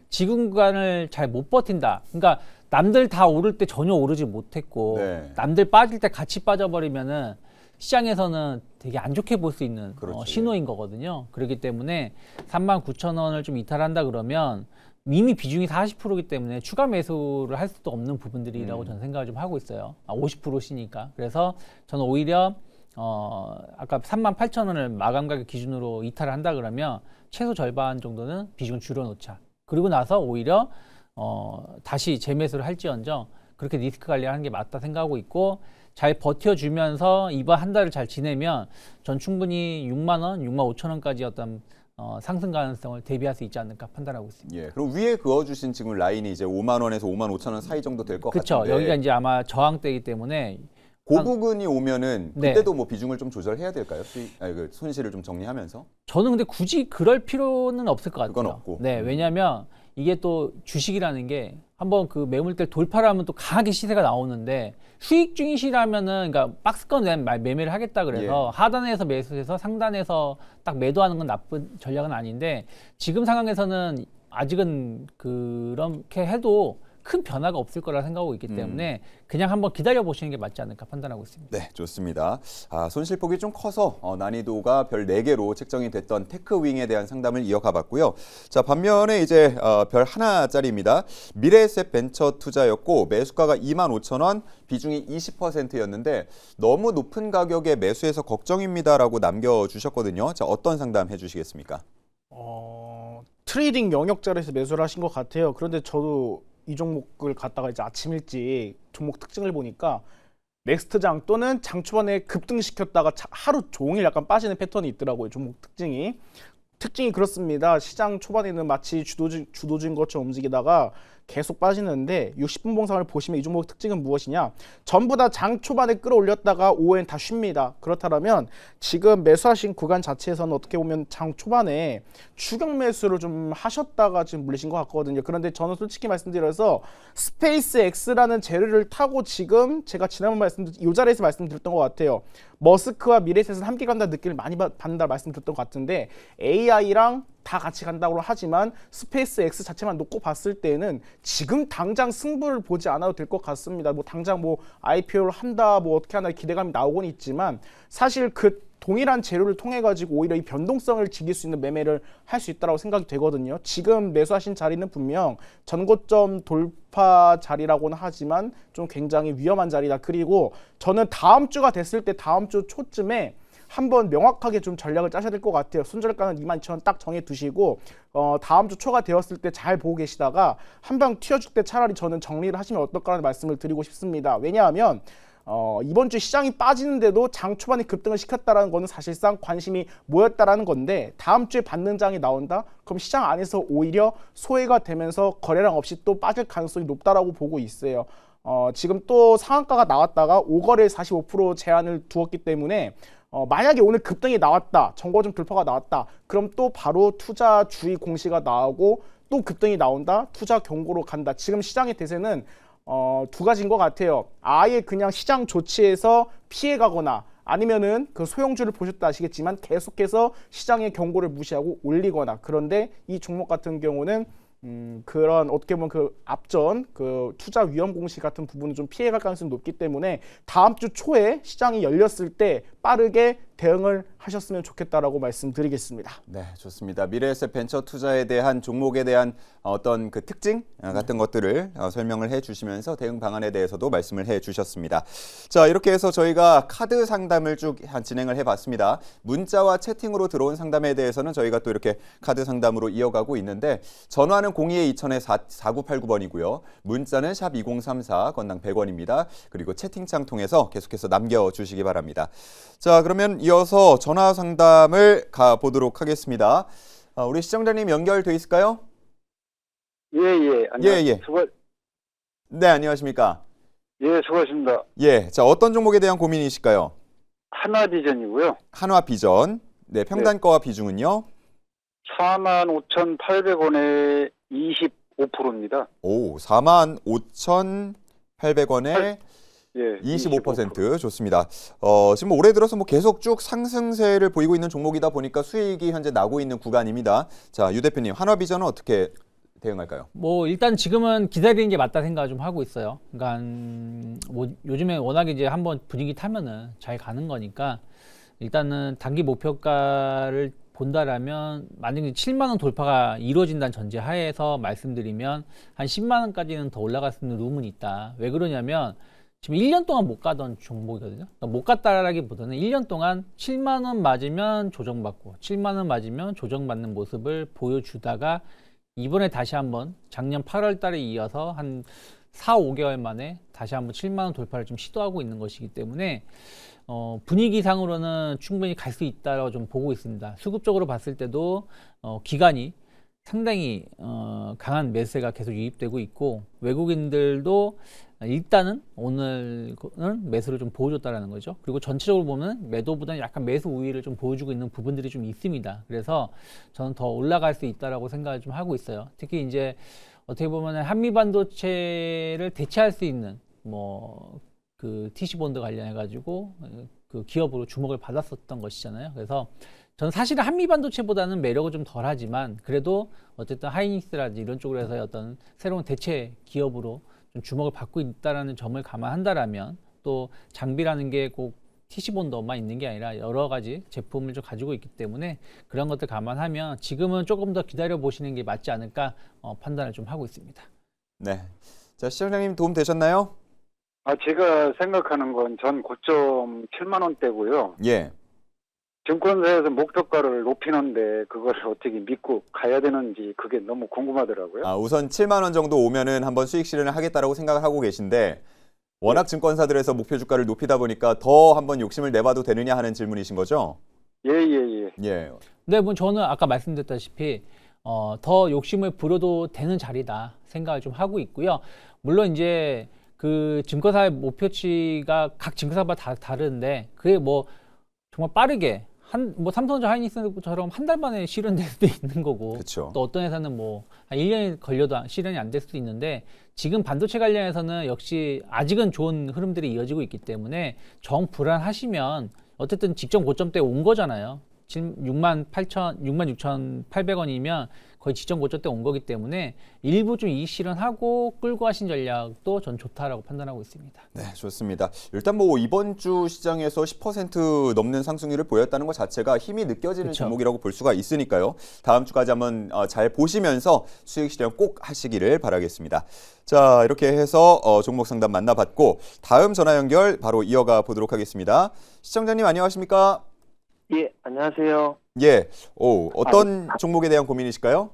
지금 구간을 잘 못 버틴다. 그러니까 남들 다 오를 때 전혀 오르지 못했고 남들 빠질 때 같이 빠져버리면은 시장에서는 되게 안 좋게 볼 수 있는 그렇죠. 신호인 거거든요. 그렇기 때문에 39,000원을 좀 이탈한다 그러면 이미 비중이 40%이기 때문에 추가 매수를 할 수도 없는 부분들이라고 저는 생각을 좀 하고 있어요. 50%시니까. 그래서 저는 오히려 아까 38,000원을 마감 가격 기준으로 이탈을 한다 그러면 최소 절반 정도는 비중을 줄여놓자. 그리고 나서 오히려 다시 재매수를 할지언정 그렇게 리스크 관리를 하는 게 맞다 생각하고 있고, 잘 버텨주면서 이번 한 달을 잘 지내면 전 충분히 6만 원, 6만 5천 원까지 어떤 상승 가능성을 대비할 수 있지 않을까 판단하고 있습니다. 예. 그럼 위에 그어주신 지금 라인이 이제 5만 원에서 5만 5천 원 사이 정도 될 것 그렇죠. 같은데. 여기가 이제 아마 저항대이기 때문에 그 부근이 오면은 네. 그때도 뭐 비중을 좀 조절해야 될까요? 그 손실을 좀 정리하면서. 저는 근데 굳이 그럴 필요는 없을 것 같아요. 그건 없고. 네, 왜냐하면 이게 또 주식이라는 게 한번 그 매물대를 돌파를 하면 또 강하게 시세가 나오는데, 수익 중이시라면은 그러니까 박스권 매매를 하겠다 그래서 하단에서 매수해서 상단에서 딱 매도하는 건 나쁜 전략은 아닌데, 지금 상황에서는 아직은 그렇게 해도 큰 변화가 없을 거라 생각하고 있기 때문에 그냥 한번 기다려 보시는 게 맞지 않을까 판단하고 있습니다. 네, 좋습니다. 손실폭이 좀 커서 난이도가 별 4개로 책정이 됐던 테크윙에 대한 상담을 이어가 봤고요. 자, 반면에 이제 별 하나짜리입니다. 미래에셋 벤처 투자였고 매수가가 25,000원, 비중이 20%였는데 너무 높은 가격에 매수해서 걱정입니다라고 남겨주셨거든요. 자, 어떤 상담 해주시겠습니까? 트레이딩 영역자리에서 매수를 하신 것 같아요. 그런데 저도 이 종목을 갖다가 이제 아침 일찍 종목 특징을 보니까 넥스트장 또는 장 초반에 급등시켰다가 하루 종일 약간 빠지는 패턴이 있더라고요. 종목 특징이 그렇습니다. 시장 초반에는 마치 주도주인 것처럼 움직이다가 계속 빠지는데 60분 봉상을 보시면 이 종목 특징은 무엇이냐? 전부 다 장 초반에 끌어올렸다가 오후엔 다 쉽니다. 그렇다면 지금 매수하신 구간 자체에서는 어떻게 보면 장 초반에 추격 매수를 좀 하셨다가 지금 물리신 것 같거든요. 그런데 저는 솔직히 말씀드려서 스페이스 X라는 재료를 타고 지금 제가 지난번 이 자리에서 말씀드렸던 것 같아요. 머스크와 미래에셋은 함께 간다는 느낌을 많이 받는다 말씀드렸던 것 같은데, AI랑 다 같이 간다고 하지만 스페이스 X 자체만 놓고 봤을 때는 지금 당장 승부를 보지 않아도 될 것 같습니다. 뭐 당장 뭐 IPO를 한다, 뭐 어떻게 하나 기대감이 나오곤 있지만 사실 그 동일한 재료를 통해 가지고 오히려 이 변동성을 즐길 수 있는 매매를 할 수 있다고 생각이 되거든요. 지금 매수하신 자리는 분명 전고점 돌파 자리라고는 하지만 좀 굉장히 위험한 자리다. 그리고 저는 다음 주가 됐을 때 다음 주 초쯤에 한번 명확하게 좀 전략을 짜셔야 될 것 같아요. 손절가는 22,000원 딱 정해 두시고 다음 주 초가 되었을 때 잘 보고 계시다가 한 방 튀어줄 때 차라리 저는 정리를 하시면 어떨까라는 말씀을 드리고 싶습니다. 왜냐하면 이번 주 시장이 빠지는데도 장 초반에 급등을 시켰다라는 거는 사실상 관심이 모였다라는 건데, 다음 주에 받는 장이 나온다? 그럼 시장 안에서 오히려 소외가 되면서 거래량 없이 또 빠질 가능성이 높다라고 보고 있어요. 지금 또 상한가가 나왔다가 5거래 45% 제한을 두었기 때문에 만약에 오늘 급등이 나왔다, 정고점 돌파가 나왔다, 그럼 또 바로 투자 주의 공시가 나오고 또 급등이 나온다, 투자 경고로 간다. 지금 시장의 대세는 두 가지인 것 같아요. 아예 그냥 시장 조치에서 피해가거나, 아니면은 그 소형주를 보셨다 아시겠지만 계속해서 시장의 경고를 무시하고 올리거나. 그런데 이 종목 같은 경우는 그런 어떻게 보면 그 앞전 그 투자 위험 공시 같은 부분은 좀 피해갈 가능성이 높기 때문에 다음 주 초에 시장이 열렸을 때 빠르게 대응을 하셨으면 좋겠다라고 말씀드리겠습니다. 네, 좋습니다. 미래에셋 벤처 투자에 대한 종목에 대한 어떤 그 특징 같은 것들을 설명을 해주시면서 대응 방안에 대해서도 말씀을 해주셨습니다. 자, 이렇게 해서 저희가 카드 상담을 쭉 진행을 해봤습니다. 문자와 채팅으로 들어온 상담에 대해서는 저희가 또 이렇게 카드 상담으로 이어가고 있는데, 전화는 02-2000-4989번이고요. 문자는 샵 2034, 건당 100원입니다. 그리고 채팅창 통해서 계속해서 남겨주시기 바랍니다. 자, 그러면 이어서 전화 상담을 가보도록 하겠습니다. 우리 시청자님 연결돼 있을까요? 예. 예. 네, 안녕하십니까? 예, 수고하십니다. 예, 자, 어떤 종목에 대한 고민이실까요? 하나비전이고요. 한화비전. 네, 평단가와 비중은요? 45,800원에 25%입니다. 오, 45,800원에 예, 25% 좋습니다. 지금 올해 들어서 뭐 계속 쭉 상승세를 보이고 있는 종목이다 보니까 수익이 현재 나고 있는 구간입니다. 자, 유 대표님, 한화비전은 어떻게 대응할까요? 뭐 일단 지금은 기다리는 게 맞다 생각을 좀 하고 있어요. 그러니까 뭐 요즘에 워낙에 이제 한번 분위기 타면은 잘 가는 거니까 일단은 단기 목표가를 본다라면 만약에 7만 원 돌파가 이루어진다는 전제 하에서 말씀드리면 한 10만 원까지는 더 올라갈 수 있는 룸은 있다. 왜 그러냐면 지금 1년 동안 못 가던 종목이거든요. 그러니까 못 갔다라기보다는 1년 동안 7만 원 맞으면 조정받고 7만 원 맞으면 조정받는 모습을 보여주다가 이번에 다시 한번 작년 8월 달에 이어서 한 4, 5개월 만에 다시 한번 7만 원 돌파를 좀 시도하고 있는 것이기 때문에 분위기상으로는 충분히 갈 수 있다고 좀 보고 있습니다. 수급적으로 봤을 때도 기간이 상당히 강한 매수세가 계속 유입되고 있고 외국인들도 일단은 오늘은 매수를 좀 보여줬다라는 거죠. 그리고 전체적으로 보면 매도보다는 약간 매수 우위를 좀 보여주고 있는 부분들이 좀 있습니다. 그래서 저는 더 올라갈 수 있다라고 생각을 좀 하고 있어요. 특히 이제 어떻게 보면 한미 반도체를 대체할 수 있는 뭐 그 TC 본드 관련해 가지고 그 기업으로 주목을 받았었던 것이잖아요. 그래서 저는 사실은 한미 반도체보다는 매력은 좀 덜하지만 그래도 어쨌든 하이닉스라든지 이런 쪽으로 해서 어떤 새로운 대체 기업으로 좀 주목을 받고 있다라는 점을 감안한다라면 또 장비라는 게 꼭 TC본드만 있는 게 아니라 여러 가지 제품을 좀 가지고 있기 때문에 그런 것들 감안하면 지금은 조금 더 기다려 보시는 게 맞지 않을까 판단을 좀 하고 있습니다. 네. 자, 시청자님 도움 되셨나요? 제가 생각하는 건 전 고점 7만 원대고요. 예. 증권사에서 목표가를 높이는데 그걸 어떻게 믿고 가야 되는지 그게 너무 궁금하더라고요. 우선 7만 원 정도 오면은 한번 수익 실현을 하겠다라고 생각을 하고 계신데 워낙 증권사들에서 목표 주가를 높이다 보니까 더 한번 욕심을 내봐도 되느냐 하는 질문이신 거죠? 예. 예. 네, 뭐 저는 아까 말씀드렸다시피 더 욕심을 부려도 되는 자리다 생각을 좀 하고 있고요. 물론 이제 그 증권사의 목표치가 각 증권사마다 다른데 그게 뭐 정말 빠르게 뭐 삼성전자 하이닉스처럼 한 달 만에 실현될 수도 있는 거고 그쵸. 또 어떤 회사는 뭐 한 1년이 걸려도 실현이 안 될 수도 있는데 지금 반도체 관련해서는 역시 아직은 좋은 흐름들이 이어지고 있기 때문에 정 불안하시면 어쨌든 직전 고점대 온 거잖아요. 66,800원이면 거의 직전 고점 때 온 거기 때문에 일부 좀 이익 실현하고 끌고 가신 전략도 전 좋다라고 판단하고 있습니다. 네, 좋습니다. 일단 뭐 이번 주 시장에서 10% 넘는 상승률을 보였다는 것 자체가 힘이 느껴지는 그쵸. 종목이라고 볼 수가 있으니까요. 다음 주까지 한번 잘 보시면서 수익 실현 꼭 하시기를 바라겠습니다. 자, 이렇게 해서 종목 상담 만나봤고 다음 전화 연결 바로 이어가 보도록 하겠습니다. 시청자님 안녕하십니까? 예, 안녕하세요. 예, 어떤 종목에 대한 고민이실까요?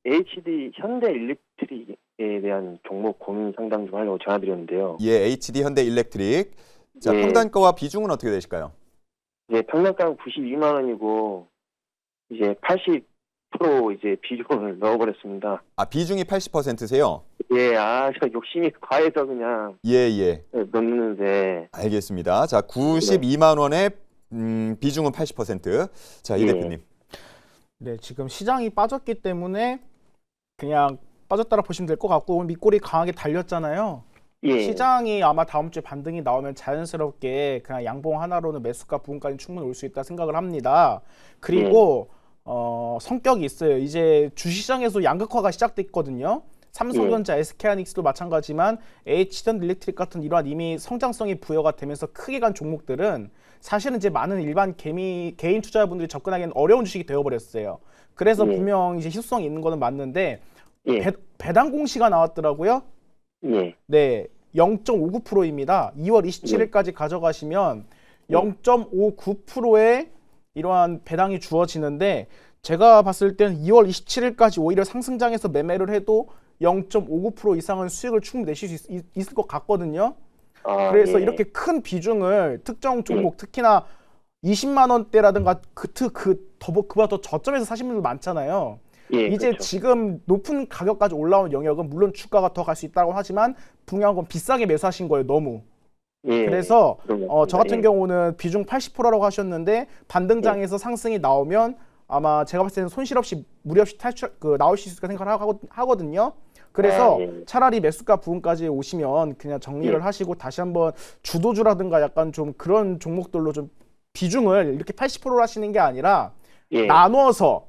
HD 현대 일렉트릭에 대한 종목 고민 상담 좀 하려고 전화드렸는데요. 예, HD 현대 일렉트릭. 자, 예. 평단가와 비중은 어떻게 되실까요? 이제 평단가가 92만 원이고 이제 80% 이제 비중을 넣어버렸습니다. 비중이 80%세요? 예, 저 욕심이 과해서 그냥 예. 넣는데. 알겠습니다. 자, 92만 원에 비중은 80%. 자, 이 예. 대표님. 네, 지금 시장이 빠졌기 때문에 그냥 빠졌다라 보시면 될 것 같고 밑골이 강하게 달렸잖아요. 예. 시장이 아마 다음 주에 반등이 나오면 자연스럽게 그냥 양봉 하나로는 매수가 부분까지 충분히 올 수 있다 생각을 합니다. 그리고 성격이 있어요. 이제 주시장에서 양극화가 시작됐거든요. 삼성전자, SK하이닉스도 마찬가지지만 HD현 일렉트릭 같은 이러한 이미 성장성이 부여가 되면서 크게 간 종목들은 사실은 이제 많은 일반 개인 투자자분들이 접근하기는 어려운 주식이 되어버렸어요. 그래서 분명 이제 희소성이 있는 거는 맞는데 배당 공시가 나왔더라고요. 네, 0.59%입니다. 2월 27일까지 가져가시면 0.59%의 이러한 배당이 주어지는데 제가 봤을 때는 2월 27일까지 오히려 상승장에서 매매를 해도 0.59% 이상은 수익을 충분히 내실 수 있을 것 같거든요. 그래서 이렇게 큰 비중을 특정 종목 특히나 20만 원대라든가 그보다 더 저점에서 사시는 분들 많잖아요. 이제 그렇죠. 지금 높은 가격까지 올라온 영역은 물론 주가가 더 갈 수 있다고 하지만 중요한 건 비싸게 매수하신 거예요. 너무. 그래서 저 같은 경우는 비중 80%라고 하셨는데 반등장에서 상승이 나오면 아마 제가 봤을 때는 손실 없이 무리 없이 나올 수 있을 까 생각을 하거든요. 그래서 차라리 매수가 부분까지 오시면 그냥 정리를 하시고 다시 한번 주도주라든가 약간 좀 그런 종목들로 좀 비중을 이렇게 80%로 하시는 게 아니라 나눠서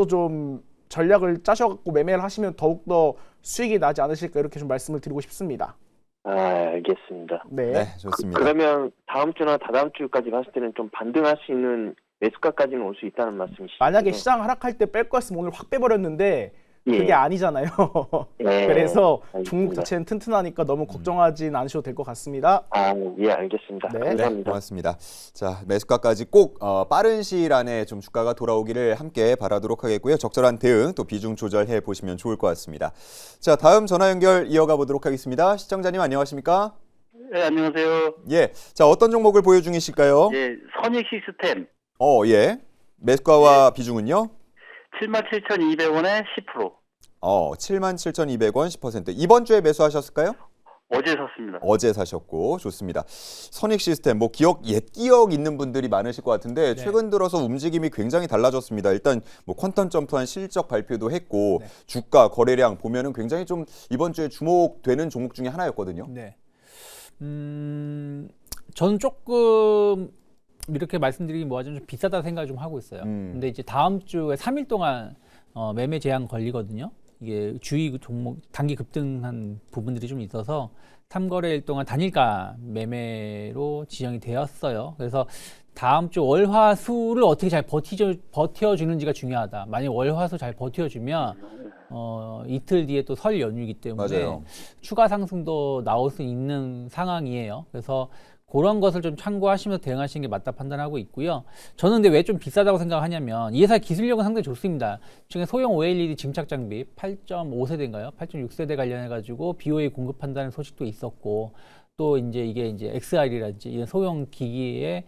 좀 전략을 짜셔갖고 매매를 하시면 더욱더 수익이 나지 않으실까 이렇게 좀 말씀을 드리고 싶습니다. 알겠습니다. 네. 네, 좋습니다. 그러면 다음 주나 다다음 주까지 봤을 때는 좀 반등할 수 있는 매수가까지는 올 수 있다는 말씀이시죠? 만약에 시장 하락할 때 뺄 거였으면 오늘 확 빼버렸는데 예. 그게 아니잖아요. 예. 그래서 알겠습니다. 종목 자체는 튼튼하니까 너무 걱정하진 않으셔도 될 것 같습니다. 예, 알겠습니다. 네. 네, 감사합니다. 고맙습니다. 자, 매수가까지 꼭 빠른 시일 안에 좀 주가가 돌아오기를 함께 바라도록 하겠고요. 적절한 대응 또 비중 조절해 보시면 좋을 것 같습니다. 자, 다음 전화 연결 이어가 보도록 하겠습니다. 시청자님 안녕하십니까? 네, 안녕하세요. 예, 자 어떤 종목을 보유 중이실까요? 예, 선익 시스템 예, 매수가와 비중은요? 77,200원에 10%. 77,200원 10%. 이번 주에 매수하셨을까요? 어제 샀습니다. 어제 사셨고 좋습니다. 선익 시스템 뭐 옛 기억 있는 분들이 많으실 것 같은데 최근 들어서 움직임이 굉장히 달라졌습니다. 일단 뭐 퀀텀 점프한 실적 발표도 했고 주가 거래량 보면은 굉장히 좀 이번 주에 주목되는 종목 중에 하나였거든요. 네. 저는 조금 이렇게 말씀드리기 뭐하지만 좀 비싸다 생각을 좀 하고 있어요. 근데 이제 다음 주에 3일 동안 매매 제한 걸리거든요. 이게 주의 종목 단기 급등한 부분들이 좀 있어서 3거래일 동안 단일가 매매로 지정이 되었어요. 그래서 다음 주 월화수를 어떻게 잘 버텨주는지가 중요하다. 만약 월화수 잘 버텨주면 이틀 뒤에 또 설 연휴이기 때문에 맞아요. 추가 상승도 나올 수 있는 상황이에요. 그래서 그런 것을 좀 참고하시면서 대응하시는 게 맞다 판단하고 있고요. 저는 근데 왜 좀 비싸다고 생각하냐면 이 회사 기술력은 상당히 좋습니다. 최근에 소형 OLED 증착 장비 8.5세대인가요? 8.6세대 관련해 가지고 BOE 공급한다는 소식도 있었고 또 이게 XR이라든지 이런 소형 기기에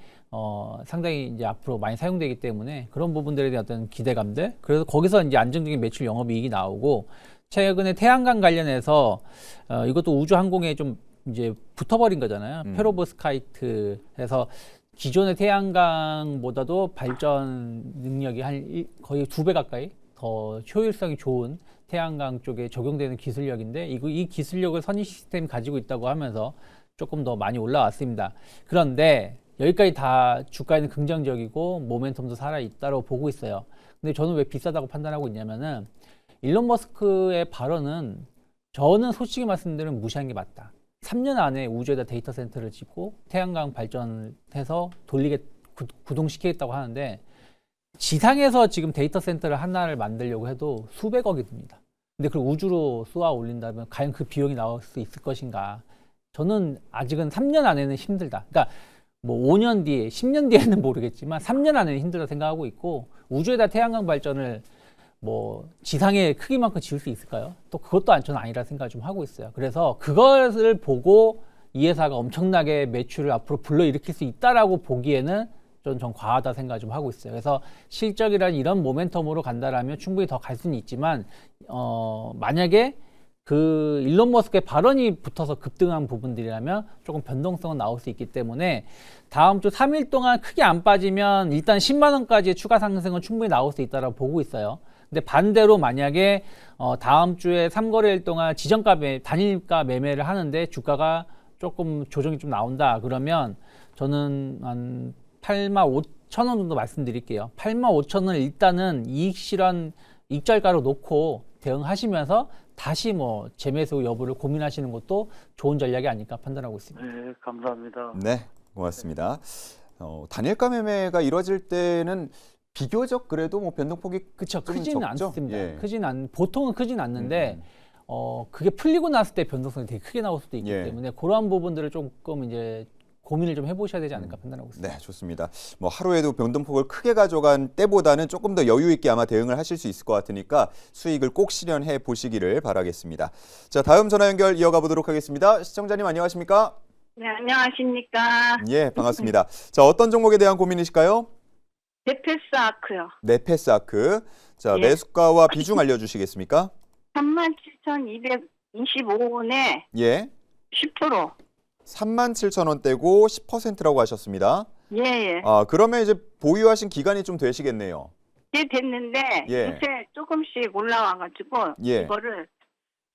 상당히 이제 앞으로 많이 사용되기 때문에 그런 부분들에 대한 어떤 기대감들, 그래서 거기서 이제 안정적인 매출 영업이익이 나오고 최근에 태양광 관련해서 이것도 우주항공에 좀 이제 붙어버린 거잖아요. 페로보스카이트 해서 기존의 태양광보다도 발전 능력이 거의 2배 가까이 더 효율성이 좋은 태양광 쪽에 적용되는 기술력인데 이 기술력을 선익 시스템이 가지고 있다고 하면서 조금 더 많이 올라왔습니다. 그런데 여기까지 다 주가에는 긍정적이고 모멘텀도 살아있다고 보고 있어요. 근데 저는 왜 비싸다고 판단하고 있냐면은 일론 머스크의 발언은 저는 솔직히 말씀드리면 무시한 게 맞다. 3년 안에 우주에다 데이터 센터를 짓고 태양광 발전해서 구동시키겠다고 하는데 지상에서 지금 데이터 센터를 하나를 만들려고 해도 수백억이 듭니다. 근데 그걸 우주로 쏘아 올린다면 과연 그 비용이 나올 수 있을 것인가? 저는 아직은 3년 안에는 힘들다. 그러니까 뭐 5년 뒤에, 10년 뒤에는 모르겠지만 3년 안에는 힘들다 생각하고 있고 우주에다 태양광 발전을 뭐 지상의 크기만큼 지을 수 있을까요? 또 그것도 저는 아니라 생각을 좀 하고 있어요. 그래서 그것을 보고 이 회사가 엄청나게 매출을 앞으로 불러일으킬 수 있다라고 보기에는 좀 과하다 생각을 좀 하고 있어요. 그래서 실적이란 이런 모멘텀으로 간다라면 충분히 더 갈 수는 있지만 만약에 그 일론 머스크의 발언이 붙어서 급등한 부분들이라면 조금 변동성은 나올 수 있기 때문에 다음 주 3일 동안 크게 안 빠지면 일단 10만 원까지의 추가 상승은 충분히 나올 수 있다고 보고 있어요. 근데 반대로 만약에 다음 주에 3거래일 동안 지정가 단일가 매매를 하는데 주가가 조금 조정이 좀 나온다 그러면 저는 한 85,000원 정도 말씀드릴게요. 85,000원을 일단은 이익 실현 익절가로 놓고 대응하시면서 다시 뭐 재매수 여부를 고민하시는 것도 좋은 전략이 아닐까 판단하고 있습니다. 네, 감사합니다. 네, 고맙습니다. 단일가 매매가 이루어질 때는 비교적 그래도 뭐 변동폭이 그렇죠. 좀 크지는 적죠? 않습니다. 예. 보통은 크진 않는데 그게 풀리고 났을 때 변동성이 되게 크게 나올 수도 있기 예. 때문에 그러한 부분들을 조금 이제 고민을 좀 해보셔야 되지 않을까 판단하고 있습니다. 네, 좋습니다. 뭐 하루에도 변동폭을 크게 가져간 때보다는 조금 더 여유 있게 아마 대응을 하실 수 있을 것 같으니까 수익을 꼭 실현해 보시기를 바라겠습니다. 자, 다음 전화 연결 이어가 보도록 하겠습니다. 시청자님 안녕하십니까? 네, 안녕하십니까. 예, 반갑습니다. 자, 어떤 종목에 대한 고민이실까요? 네페스아크요. 네페스아크. 자, 예. 매수가와 비중 알려주시겠습니까? 37,225원에 예, 10%. 37,000원대고 10%라고 하셨습니다. 예, 예. 그러면 이제 보유하신 기간이 좀 되시겠네요. 예, 됐는데 예. 요새 조금씩 올라와가지고 예. 이거를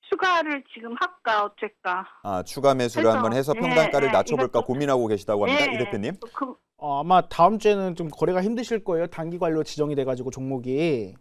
추가를 지금 할까 어쩔까. 추가 매수를 그래서, 한번 해서 예, 평단가를 예, 낮춰볼까 이것도- 고민하고 계시다고 합니다. 예, 이 대표님. 그, 아마 다음 주에는 좀 거래가 힘드실 거예요. 단기 관료 지정이 돼가지고 종목이.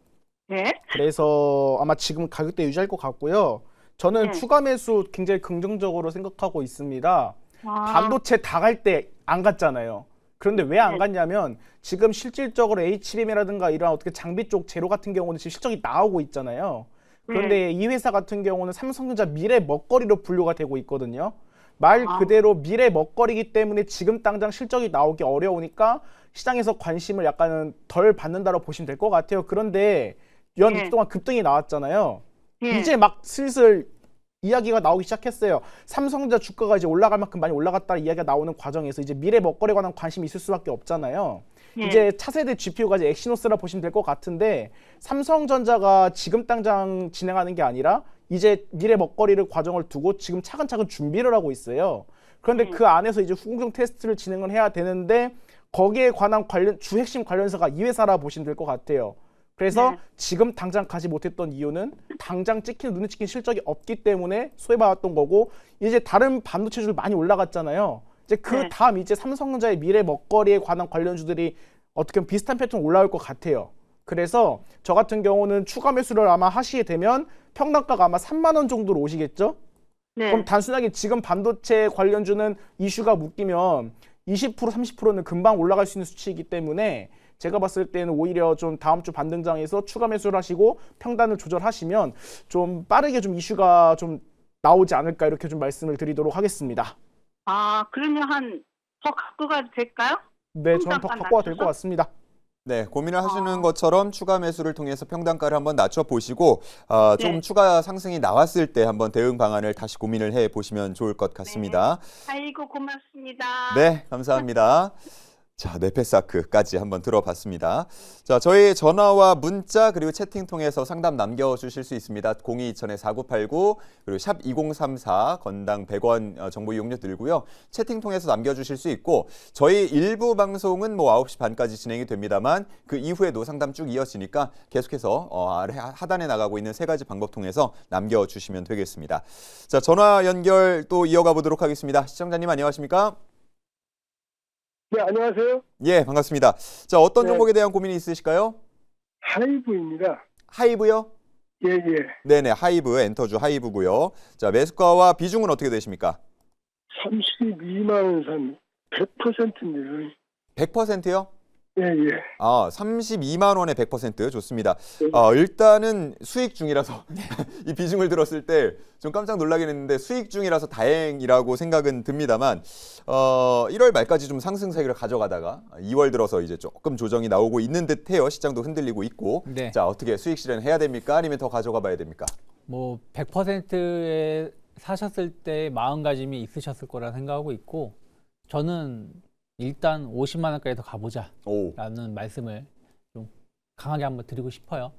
네. 그래서 아마 지금 가격대 유지할 것 같고요. 저는 네. 추가 매수 굉장히 긍정적으로 생각하고 있습니다. 아, 반도체 다 갈 때 안 갔잖아요. 그런데 왜 안 네. 갔냐면 지금 실질적으로 HBM이라든가 이런 어떻게 장비 쪽 재료 같은 경우는 지금 실적이 나오고 있잖아요. 그런데 이 회사 같은 경우는 삼성전자 미래 먹거리로 분류가 되고 있거든요. 말 아. 그대로 미래 먹거리이기 때문에 지금 당장 실적이 나오기 어려우니까 시장에서 관심을 약간은 덜 받는다고 보시면 될 것 같아요. 그런데 연 네. 이틀 동안 급등이 나왔잖아요. 예. 이제 막 슬슬 이야기가 나오기 시작했어요. 삼성전자 주가가 이제 올라갈 만큼 많이 올라갔다 이야기가 나오는 과정에서 이제 미래 먹거리에 관한 관심이 있을 수밖에 없잖아요. 예. 이제 차세대 GPU가 이제 엑시노스라 보시면 될 것 같은데 삼성전자가 지금 당장 진행하는 게 아니라 이제 미래 먹거리를 과정을 두고 지금 차근차근 준비를 하고 있어요. 그런데 그 안에서 이제 후공정 테스트를 진행을 해야 되는데 거기에 관한 관련 주 핵심 관련사가 이 회사라 보시면 될 것 같아요. 그래서 네. 지금 당장 가지 못했던 이유는 당장 눈에 찍힌 실적이 없기 때문에 소외받았던 거고 이제 다른 반도체주들 많이 올라갔잖아요. 이제 그 네. 다음 이제 삼성전자의 미래 먹거리에 관한 관련주들이 어떻게 보면 비슷한 패턴 올라올 것 같아요. 그래서 저 같은 경우는 추가 매수를 아마 하시게 되면 평단가가 아마 3만 원 정도로 오시겠죠? 네. 그럼 단순하게 지금 반도체 관련주는 이슈가 묶이면 20% 30%는 금방 올라갈 수 있는 수치이기 때문에 제가 봤을 때는 오히려 좀 다음 주 반등장에서 추가 매수를 하시고 평단을 조절하시면 좀 빠르게 좀 이슈가 좀 나오지 않을까 이렇게 좀 말씀을 드리도록 하겠습니다. 아, 그러면 더 갖고 가도 될까요? 네, 저는 더 평단가 갖고 와도 될 것 낮춰서? 같습니다. 네, 고민을 하시는 아. 것처럼 추가 매수를 통해서 평단가를 한번 낮춰보시고 조금 네. 추가 상승이 나왔을 때 한번 대응 방안을 다시 고민을 해보시면 좋을 것 같습니다. 아이고, 고맙습니다. 네, 감사합니다. 자, 네페사크까지 한번 들어봤습니다. 자, 저희 전화와 문자 그리고 채팅 통해서 상담 남겨주실 수 있습니다. 0220-4989 그리고 샵 2034 건당 100원 정보 이용료 들고요. 채팅 통해서 남겨주실 수 있고 저희 일부 방송은 뭐 9시 반까지 진행이 됩니다만 그 이후에도 상담 쭉 이어지니까 계속해서 아래 하단에 나가고 있는 세 가지 방법 통해서 남겨주시면 되겠습니다. 자, 전화 연결 또 이어가 보도록 하겠습니다. 시청자님 안녕하십니까? 네, 안녕하세요. 예, 반갑습니다. 자, 어떤 네. 종목에 대한 고민이 있으실까요? 하이브입니다. 하이브요? 예, 예. 네네, 하이브, 엔터주 하이브고요. 자, 매수가와 비중은 어떻게 되십니까? 32만 원 산 100%인데요. 100%요? 예, 예. 아, 32만 원에 100% 좋습니다. 네. 일단은 수익 중이라서 이 비중을 들었을 때 좀 깜짝 놀라긴 했는데 수익 중이라서 다행이라고 생각은 듭니다만 1월 말까지 좀 상승세를 가져가다가 2월 들어서 이제 조금 조정이 나오고 있는 듯해요. 시장도 흔들리고 있고. 네. 자, 어떻게 수익 실현해야 됩니까? 아니면 더 가져가 봐야 됩니까? 뭐 100%에 사셨을 때 마음가짐이 있으셨을 거라 생각하고 있고 저는 일단 50만 원까지 더 가보자 오. 라는 말씀을 좀 강하게 한번 드리고 싶어요.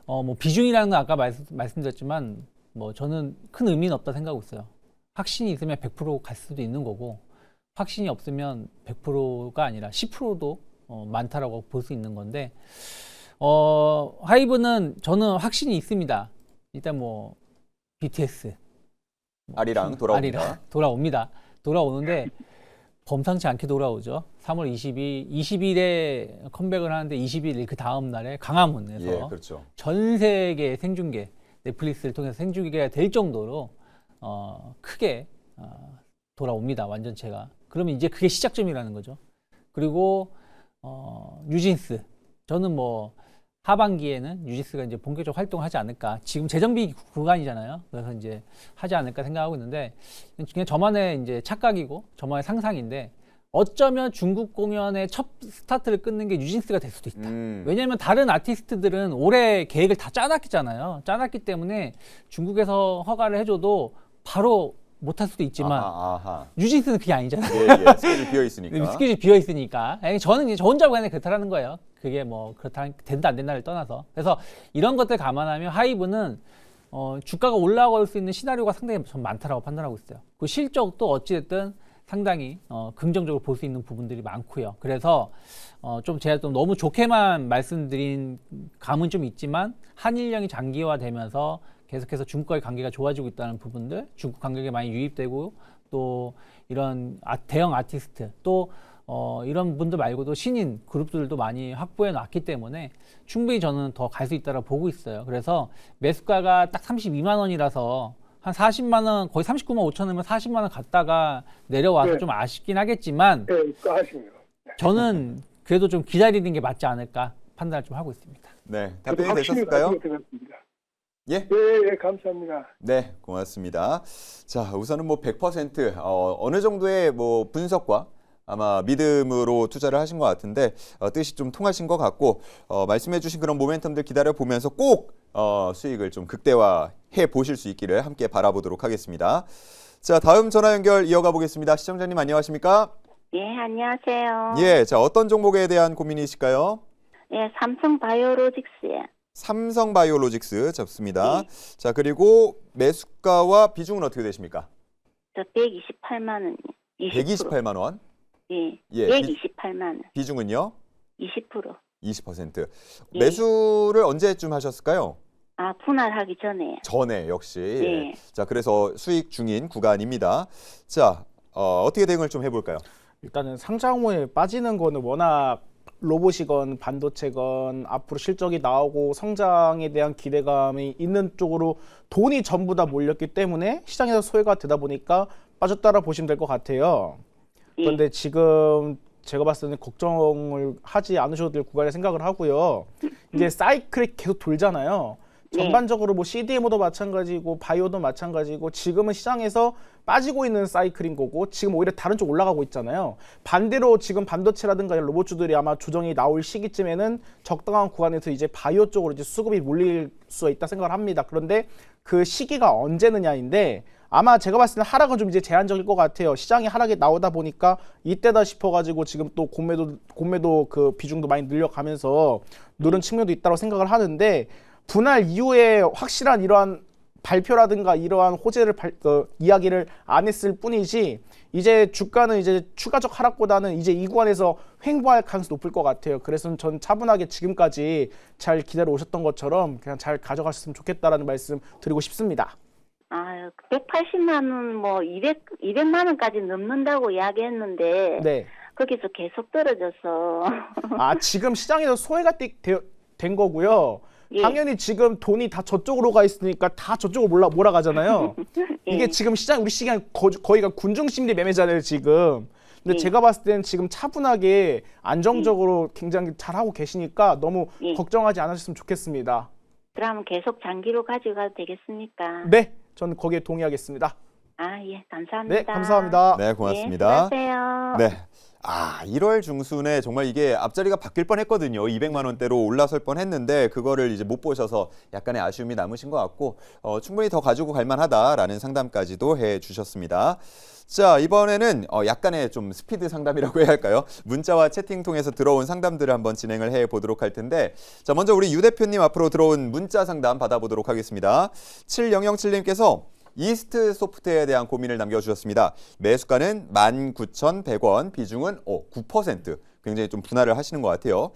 뭐 비중이라는 건 아까 말씀드렸지만 뭐 저는 큰 의미는 없다 생각하고 있어요. 확신이 있으면 100% 갈 수도 있는 거고 확신이 없으면 100%가 아니라 10%도 많다라고 볼 수 있는 건데 하이브는 저는 확신이 있습니다. 일단 뭐 BTS 아리랑 돌아옵니다. 아리랑 돌아오는데 범상치 않게 돌아오죠. 3월 20일에 컴백을 하는데 20일 그 다음 날에 강화문에서 예, 그렇죠. 전 세계 생중계 넷플릭스를 통해서 생중계가 될 정도로 크게 돌아옵니다. 완전체가. 그러면 이제 그게 시작점이라는 거죠. 그리고 뉴진스 저는 뭐 하반기에는 뉴진스가 이제 본격적 활동을 하지 않을까. 지금 재정비 구간이잖아요. 그래서 이제 하지 않을까 생각하고 있는데 그냥 저만의 이제 착각이고 저만의 상상인데 어쩌면 중국 공연의 첫 스타트를 끊는 게 뉴진스가 될 수도 있다. 왜냐하면 다른 아티스트들은 올해 계획을 다 짜놨잖아요. 짜놨기 때문에 중국에서 허가를 해줘도 바로 못할 수도 있지만 아하. 뉴진스는 그게 아니잖아요. 예, 예. 스케줄 비어 있으니까. 스케줄이 비어 있으니까. 저는 이제 저 혼자 그냥 그렇다라는 거예요. 그게 뭐 그렇다 된다 안 된다를 떠나서. 그래서 이런 것들 감안하면 하이브는 주가가 올라갈 수 있는 시나리오가 상당히 좀 많다라고 판단하고 있어요. 그 실적도 어찌됐든 상당히 긍정적으로 볼 수 있는 부분들이 많고요. 그래서 좀 제가 좀 너무 좋게만 말씀드린 감은 좀 있지만 한일령이 장기화되면서 계속해서 중국과의 관계가 좋아지고 있다는 부분들, 중국 관객이 많이 유입되고 또 이런 대형 아티스트 또 이런 분들 말고도 신인 그룹들도 많이 확보해 놨기 때문에 충분히 저는 더 갈 수 있다고 보고 있어요. 그래서 매수가가 딱 32만 원이라서 한 40만 원, 거의 39만 5천 원이면 40만 원 갔다가 내려와서 네. 좀 아쉽긴 하겠지만 네, 또 하시네요. 저는 그래도 좀 기다리는 게 맞지 않을까 판단을 좀 하고 있습니다. 네, 답변이 되셨을까요? 예? 네, 감사합니다. 네, 고맙습니다. 자, 우선은 뭐 100% 어느 정도의 뭐 분석과 아마 믿음으로 투자를 하신 것 같은데 뜻이 좀 통하신 것 같고 말씀해주신 그런 모멘텀들 기다려 보면서 꼭 수익을 좀 극대화해 보실 수 있기를 함께 바라보도록 하겠습니다. 자, 다음 전화 연결 이어가 보겠습니다. 시청자님 안녕하십니까? 예, 안녕하세요. 예, 자 어떤 종목에 대한 고민이실까요? 예, 삼성바이오로직스에. 삼성바이오로직스 좋습니다. 자, 그리고 매수가와 비중은 어떻게 되십니까? 저 128만 원이요. 128만 원. 예, 예, 128만 원. 비중은요? 20%. 20%. 예. 매수를 언제쯤 하셨을까요? 아, 분할하기 전에. 전에 역시. 예. 자, 그래서 수익 중인 구간입니다. 자, 어떻게 대응을 좀 해볼까요? 일단은 상장 후에 빠지는 거는 워낙 로봇이건 반도체건 앞으로 실적이 나오고 성장에 대한 기대감이 있는 쪽으로 돈이 전부 다 몰렸기 때문에 시장에서 소외가 되다 보니까 빠졌다라 보시면 될 것 같아요. 그런데 지금 제가 봤을 때는 걱정을 하지 않으셔도 될 구간에 생각을 하고요. 이제 사이클이 계속 돌잖아요. 전반적으로 뭐 CDMO도 마찬가지고 바이오도 마찬가지고 지금은 시장에서 빠지고 있는 사이클인 거고 지금 오히려 다른 쪽 올라가고 있잖아요. 반대로 지금 반도체라든가 로봇주들이 아마 조정이 나올 시기쯤에는 적당한 구간에서 이제 바이오 쪽으로 이제 수급이 몰릴 수 있다 생각을 합니다. 그런데 그 시기가 언제느냐인데 아마 제가 봤을 때는 하락은 좀 이제 제한적일 것 같아요. 시장이 하락이 나오다 보니까 이때다 싶어가지고 지금 또 공매도 그 비중도 많이 늘려가면서 누른 측면도 있다고 생각을 하는데 분할 이후에 확실한 이러한 발표라든가 이러한 호재를 이야기를 안 했을 뿐이지 이제 주가는 이제 추가적 하락보다는 이제 이 구간에서 횡보할 가능성이 높을 것 같아요. 그래서 전 차분하게 지금까지 잘 기다려 오셨던 것처럼 그냥 잘 가져가셨으면 좋겠다라는 말씀 드리고 싶습니다. 아, 180만 원, 뭐 200만 원까지 넘는다고 이야기했는데 네. 거기서 계속 떨어져서. 아, 지금 시장에서 소외가 된 거고요. 예. 당연히 지금 돈이 다 저쪽으로 가 있으니까 다 저쪽으로 몰아가잖아요. 예. 이게 지금 우리 시장이 거의가 군중심리 매매잖아요, 지금. 근데 제가 봤을 때는 지금 차분하게 안정적으로 굉장히 잘하고 계시니까 너무 걱정하지 않으셨으면 좋겠습니다. 그러면 계속 장기로 가져가도 되겠습니까? 네, 저는 거기에 동의하겠습니다. 아, 예, 감사합니다. 네, 감사합니다. 네, 고맙습니다. 예, 수고하세요. 네. 1월 중순에 정말 이게 앞자리가 바뀔 뻔했거든요. 200만 원대로 올라설 뻔했는데 그거를 이제 못 보셔서 약간의 아쉬움이 남으신 것 같고 충분히 더 가지고 갈 만하다라는 상담까지도 해주셨습니다. 자, 이번에는 약간의 좀 스피드 상담이라고 해야 할까요? 문자와 채팅 통해서 들어온 상담들을 한번 진행을 해보도록 할 텐데 자, 먼저 우리 유 대표님 앞으로 들어온 문자 상담 받아보도록 하겠습니다. 7007님께서 이스트 소프트에 대한 고민을 남겨주셨습니다. 매수가는 19,100원, 비중은 9%. 굉장히 좀 분할을 하시는 것 같아요.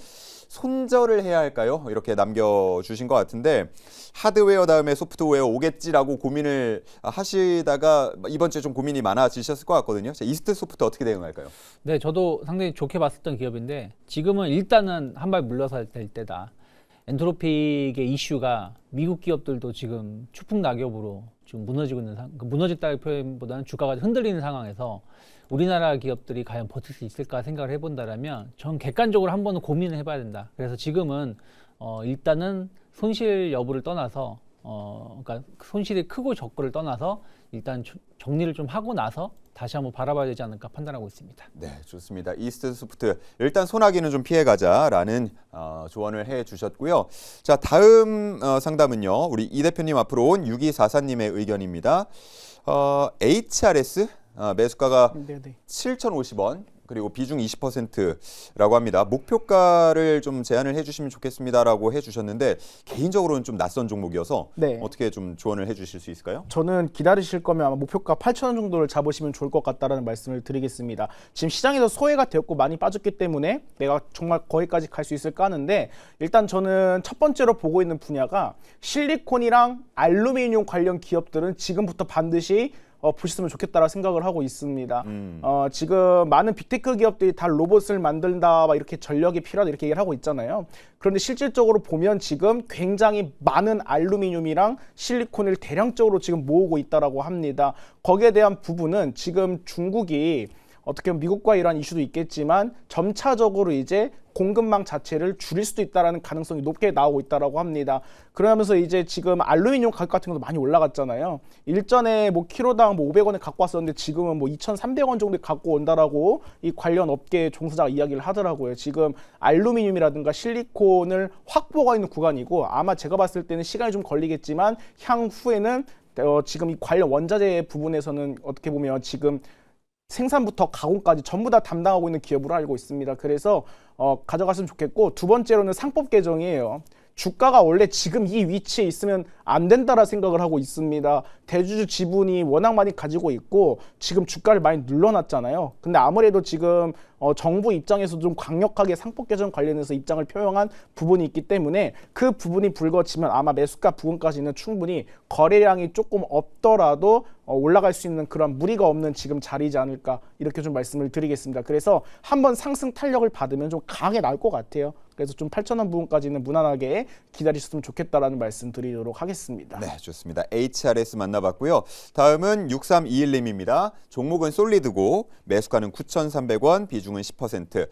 손절을 해야 할까요? 이렇게 남겨주신 것 같은데 하드웨어 다음에 소프트웨어 오겠지라고 고민을 하시다가 이번 주에 좀 고민이 많아지셨을 것 같거든요. 자, 이스트 소프트 어떻게 대응할까요? 네, 저도 상당히 좋게 봤었던 기업인데 지금은 일단은 한 발 물러서야 될 때다. 엔트로픽의 이슈가 미국 기업들도 지금 추풍 낙엽으로 지금 무너지고 있는 무너졌다는 표현보다는 주가가 흔들리는 상황에서 우리나라 기업들이 과연 버틸 수 있을까 생각을 해본다라면 전 객관적으로 한 번은 고민을 해봐야 된다. 그래서 지금은 일단은 손실 여부를 떠나서 그러니까 손실이 크고 적고를 떠나서 일단 정리를 좀 하고 나서 다시 한번 바라봐야 되지 않을까 판단하고 있습니다. 네, 좋습니다. 이스트 소프트 일단 소나기는 좀 피해가자라는 조언을 해주셨고요. 자, 다음 상담은요. 우리 이 대표님 앞으로 온 6244님의 의견입니다. HRS 매수가가 7,050원 그리고 비중 20%라고 합니다. 목표가를 좀 제안을 해주시면 좋겠습니다라고 해주셨는데 개인적으로는 좀 낯선 종목이어서 어떻게 좀 조언을 해주실 수 있을까요? 저는 기다리실 거면 아마 목표가 8,000원 정도를 잡으시면 좋을 것 같다라는 말씀을 드리겠습니다. 지금 시장에서 소외가 되었고 많이 빠졌기 때문에 내가 정말 거기까지 갈 수 있을까 하는데 일단 저는 첫 번째로 보고 있는 분야가 실리콘이랑 알루미늄 관련 기업들은 지금부터 반드시 보셨으면 좋겠다라 생각을 하고 있습니다. 지금 많은 빅테크 기업들이 다 로봇을 만든다, 막 이렇게 전력이 필요하다 이렇게 얘기를 하고 있잖아요. 그런데 실질적으로 보면 지금 굉장히 많은 알루미늄이랑 실리콘을 대량적으로 지금 모으고 있다라고 합니다. 거기에 대한 부분은 지금 중국이 어떻게 보면 미국과 이러한 이슈도 있겠지만 점차적으로 이제 공급망 자체를 줄일 수도 있다라는 가능성이 높게 나오고 있다라고 합니다. 그러면서 이제 지금 알루미늄 가격 같은 것도 많이 올라갔잖아요. 일전에 뭐 키로당 뭐 500원에 갖고 왔었는데 지금은 뭐 2,300원 정도에 갖고 온다라고 이 관련 업계 종사자가 이야기를 하더라고요. 지금 알루미늄이라든가 실리콘을 확보가 있는 구간이고 아마 제가 봤을 때는 시간이 좀 걸리겠지만 향후에는 지금 이 관련 원자재 부분에서는 어떻게 보면 지금 생산부터 가공까지 전부 다 담당하고 있는 기업으로 알고 있습니다. 그래서 가져갔으면 좋겠고, 두 번째로는 상법 개정이에요. 주가가 원래 지금 이 위치에 있으면 안 된다라 생각을 하고 있습니다. 대주주 지분이 워낙 많이 가지고 있고 지금 주가를 많이 눌러놨잖아요. 근데 아무래도 지금 정부 입장에서 좀 강력하게 상법 개정 관련해서 입장을 표명한 부분이 있기 때문에 그 부분이 불거지면 아마 매수가 부분까지는 충분히 거래량이 조금 없더라도 올라갈 수 있는 그런 무리가 없는 지금 자리이지 않을까, 이렇게 좀 말씀을 드리겠습니다. 그래서 한번 상승 탄력을 받으면 좀 강하게 나올 것 같아요. 그래서 좀 8,000원 부분까지는 무난하게 기다리셨으면 좋겠다라는 말씀 드리도록 하겠습니다. 네, 좋습니다. HRS 만나봤고요. 다음은 6321님입니다. 종목은 솔리드고 매수가는 9,300원, 비중은 10%.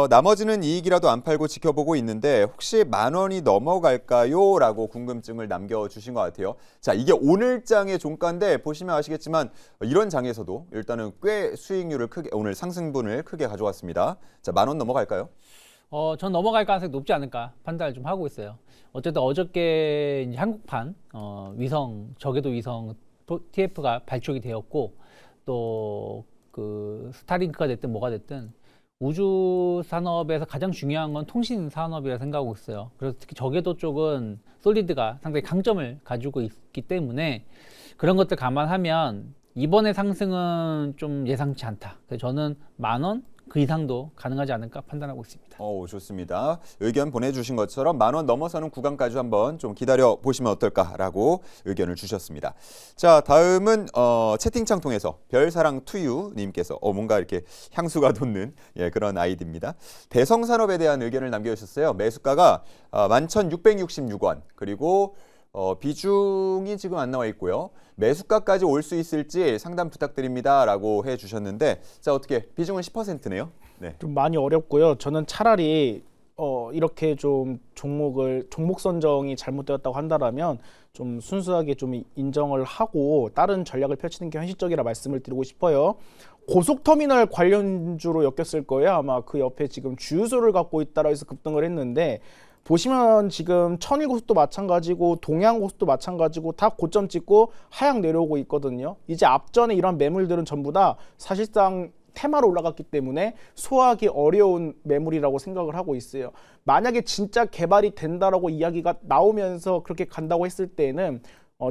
나머지는 이익이라도 안 팔고 지켜보고 있는데 혹시 10,000원이 넘어갈까요? 라고 궁금증을 남겨주신 것 같아요. 자, 이게 오늘 장의 종가인데 보시면 아시겠지만 이런 장에서도 일단은 꽤 수익률을 크게, 오늘 상승분을 크게 가져왔습니다. 자, 10,000원 넘어갈까요? 전 넘어갈 가능성이 높지 않을까 판단을 좀 하고 있어요. 어쨌든 어저께 이제 한국판 위성 저궤도 위성 TF가 발족이 되었고, 또 그 스타링크가 됐든 뭐가 됐든 우주 산업에서 가장 중요한 건 통신 산업이라 생각하고 있어요. 그래서 특히 저궤도 쪽은 솔리드가 상당히 강점을 가지고 있기 때문에 그런 것들 감안하면 이번의 상승은 좀 예상치 않다. 그래서 저는 10,000원 그 이상도 가능하지 않을까 판단하고 있습니다. 좋습니다. 의견 보내주신 것처럼 10,000원 넘어서는 구간까지 한번 좀 기다려 보시면 어떨까라고 의견을 주셨습니다. 자, 다음은 채팅창 통해서 별사랑투유님께서 뭔가 이렇게 향수가 돋는 그런 아이디입니다. 대성산업에 대한 의견을 남겨주셨어요. 매수가가 11,666원, 그리고 비중이 지금 안 나와 있고요. 매수가까지 올 수 있을지 상담 부탁드립니다 라고 해주셨는데, 자, 어떻게 비중은 10%네요. 네. 좀 많이 어렵고요. 저는 차라리 이렇게 좀 종목 선정이 잘못되었다고 한다라면 좀 순수하게 좀 인정을 하고 다른 전략을 펼치는 게 현실적이라 말씀을 드리고 싶어요. 고속터미널 관련주로 엮였을 거예요. 아마 그 옆에 지금 주유소를 갖고 있다라 해서 급등을 했는데, 보시면 지금 천일고속도 마찬가지고 동해안고속도 마찬가지고 다 고점 찍고 하향 내려오고 있거든요. 이제 앞전에 이런 매물들은 전부 다 사실상 테마로 올라갔기 때문에 소화하기 어려운 매물이라고 생각을 하고 있어요. 만약에 진짜 개발이 된다라고 이야기가 나오면서 그렇게 간다고 했을 때는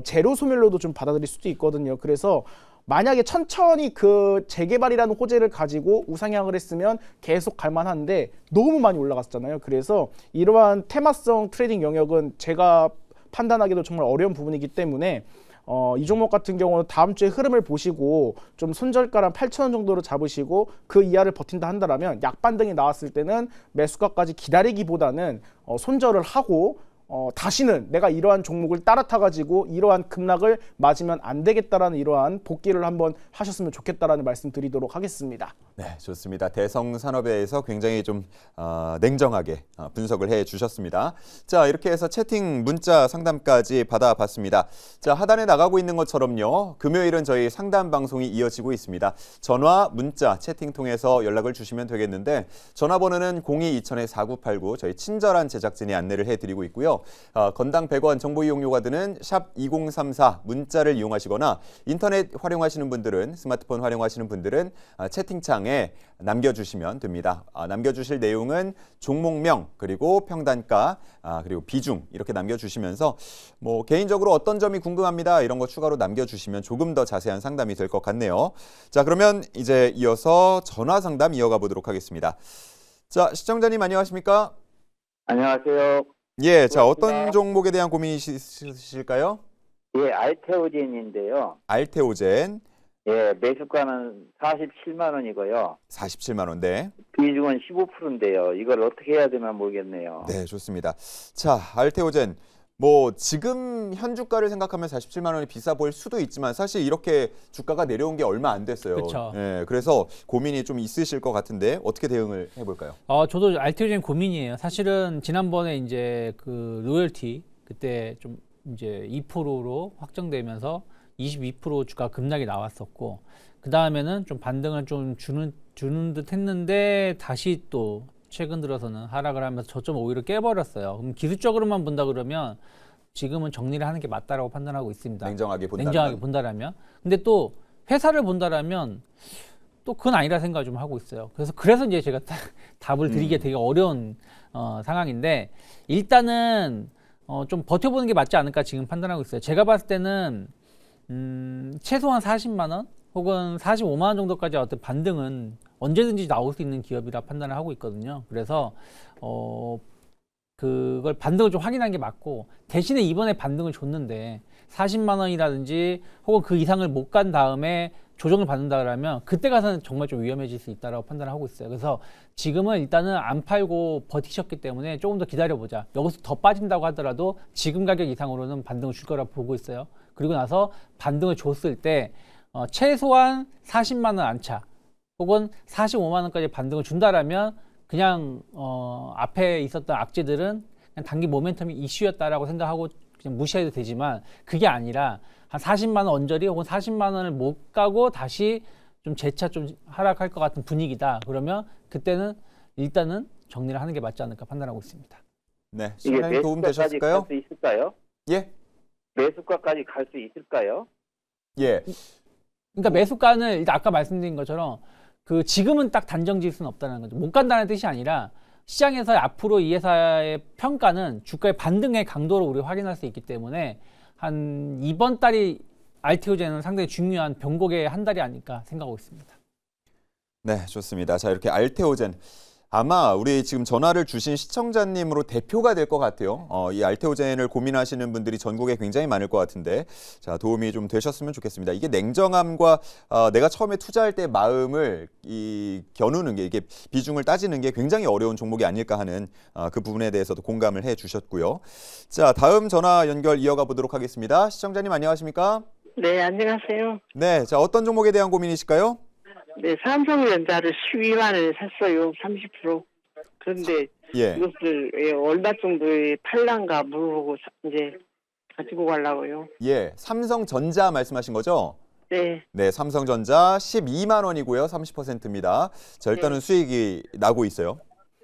제로 소멸로도 좀 받아들일 수도 있거든요. 그래서 만약에 천천히 그 재개발이라는 호재를 가지고 우상향을 했으면 계속 갈만한데 너무 많이 올라갔잖아요. 그래서 이러한 테마성 트레이딩 영역은 제가 판단하기도 정말 어려운 부분이기 때문에 이 종목 같은 경우는 다음 주에 흐름을 보시고 좀 손절가랑 8,000원 정도로 잡으시고 그 이하를 버틴다 한다면 약반등이 나왔을 때는 매수가까지 기다리기보다는 손절을 하고 다시는 내가 이러한 종목을 따라타가지고 이러한 급락을 맞으면 안 되겠다라는 이러한 복귀를 한번 하셨으면 좋겠다라는 말씀 드리도록 하겠습니다. 네, 좋습니다. 대성산업에 대해서 굉장히 좀 냉정하게 분석을 해주셨습니다. 자, 이렇게 해서 채팅 문자 상담까지 받아봤습니다. 자, 하단에 나가고 있는 것처럼요, 금요일은 저희 상담 방송이 이어지고 있습니다. 전화, 문자, 채팅 통해서 연락을 주시면 되겠는데, 전화번호는 02-2000-4989 저희 친절한 제작진이 안내를 해드리고 있고요. 건당 100원 정보 이용료가 드는 샵 2034 문자를 이용하시거나 인터넷 활용하시는 분들은, 스마트폰 활용하시는 분들은 채팅창에 남겨주시면 됩니다. 남겨주실 내용은 종목명, 그리고 평단가, 그리고 비중 이렇게 남겨주시면서 뭐 개인적으로 어떤 점이 궁금합니다 이런 거 추가로 남겨주시면 조금 더 자세한 상담이 될 것 같네요. 자, 그러면 이제 이어서 전화 상담 이어가 보도록 하겠습니다. 자, 시청자님 안녕하십니까? 안녕하세요. 자, 반갑습니다. 어떤 종목에 대한 고민이 있으실까요? 예, 알테오젠인데요. 알테오젠 예, 매수가는 47만 원이고요. 47만 원. 네. 비중은 15%인데요. 이걸 어떻게 해야 되나 모르겠네요. 네, 좋습니다. 자, 알테오젠. 뭐 지금 현 주가를 생각하면 47만 원이 비싸 보일 수도 있지만 사실 이렇게 주가가 내려온 게 얼마 안 됐어요. 그쵸. 예, 그래서 고민이 좀 있으실 것 같은데 어떻게 대응을 해볼까요? 저도 알테오젠 고민이에요. 사실은 지난번에 이제 그 로열티 그때 좀 이제 2%로 확정되면서 22% 주가 급락이 나왔었고 그 다음에는 좀 반등을 좀 주는 듯 했는데 다시 또 최근 들어서는 하락을 하면서 저점 5일을 깨버렸어요. 그럼 기술적으로만 본다 그러면 지금은 정리를 하는 게 맞다라고 판단하고 있습니다. 냉정하게 본다면. 냉정하게 본다라면. 근데 또 회사를 본다라면 또 그건 아니라 생각을 좀 하고 있어요. 그래서 이제 제가 답을 드리기 되게 어려운 상황인데 일단은 좀 버텨보는 게 맞지 않을까 지금 판단하고 있어요. 제가 봤을 때는 최소한 40만 원 혹은 45만 원 정도까지 어떤 반등은 언제든지 나올 수 있는 기업이라 판단을 하고 있거든요. 그래서 그걸 반등을 좀 확인한 게 맞고 대신에 이번에 반등을 줬는데 40만 원이라든지 혹은 그 이상을 못 간 다음에 조정을 받는다 그러면 그때 가서는 정말 좀 위험해질 수 있다고 판단을 하고 있어요. 그래서 지금은 일단은 안 팔고 버티셨기 때문에 조금 더 기다려보자. 여기서 더 빠진다고 하더라도 지금 가격 이상으로는 반등을 줄 거라고 보고 있어요. 그리고 나서 반등을 줬을 때 최소한 40만 원 안차 혹은 45만 원까지 반등을 준다라면 그냥 앞에 있었던 악재들은 그냥 단기 모멘텀이 이슈였다라고 생각하고 그냥 무시해도 되지만 그게 아니라 한 40만 원 언저리 혹은 40만 원을 못 가고 다시 좀 재차 좀 하락할 것 같은 분위기다. 그러면 그때는 일단은 정리를 하는 게 맞지 않을까 판단하고 있습니다. 네, 이게 시간이 도움 매수가까지 되셨을까요? 갈 수 있을까요? 예, 매수가까지 갈 수 있을까요? 예, 그러니까 매수가는 일단 아까 말씀드린 것처럼 그 지금은 딱 단정 지을 수는 없다는 거죠. 못 간다는 뜻이 아니라 시장에서 앞으로 이 회사의 평가는 주가의 반등의 강도로 우리 확인할 수 있기 때문에 한 이번 달이 알테오젠은 상당히 중요한 변곡의 한 달이 아닐까 생각하고 있습니다. 네, 좋습니다. 자, 이렇게 알테오젠. 아마 우리 지금 전화를 주신 시청자님으로 대표가 될 것 같아요. 이 알테오젠을 고민하시는 분들이 전국에 굉장히 많을 것 같은데 자, 도움이 좀 되셨으면 좋겠습니다. 이게 냉정함과 내가 처음에 투자할 때 마음을 겨누는 게 이게 비중을 따지는 게 굉장히 어려운 종목이 아닐까 하는 그 부분에 대해서도 공감을 해 주셨고요. 자, 다음 전화 연결 이어가 보도록 하겠습니다. 시청자님 안녕하십니까? 네, 안녕하세요. 네, 자, 어떤 종목에 대한 고민이실까요? 네, 삼성전자를 12만 원에 샀어요. 30%. 그런데 예. 이것을 얼마 정도에 팔란가 물어보고 이제 가지고 가려고요. 예, 삼성전자 말씀하신 거죠? 네. 네, 삼성전자 12만 원이고요. 30%입니다. 자, 일단은 수익이 나고 있어요.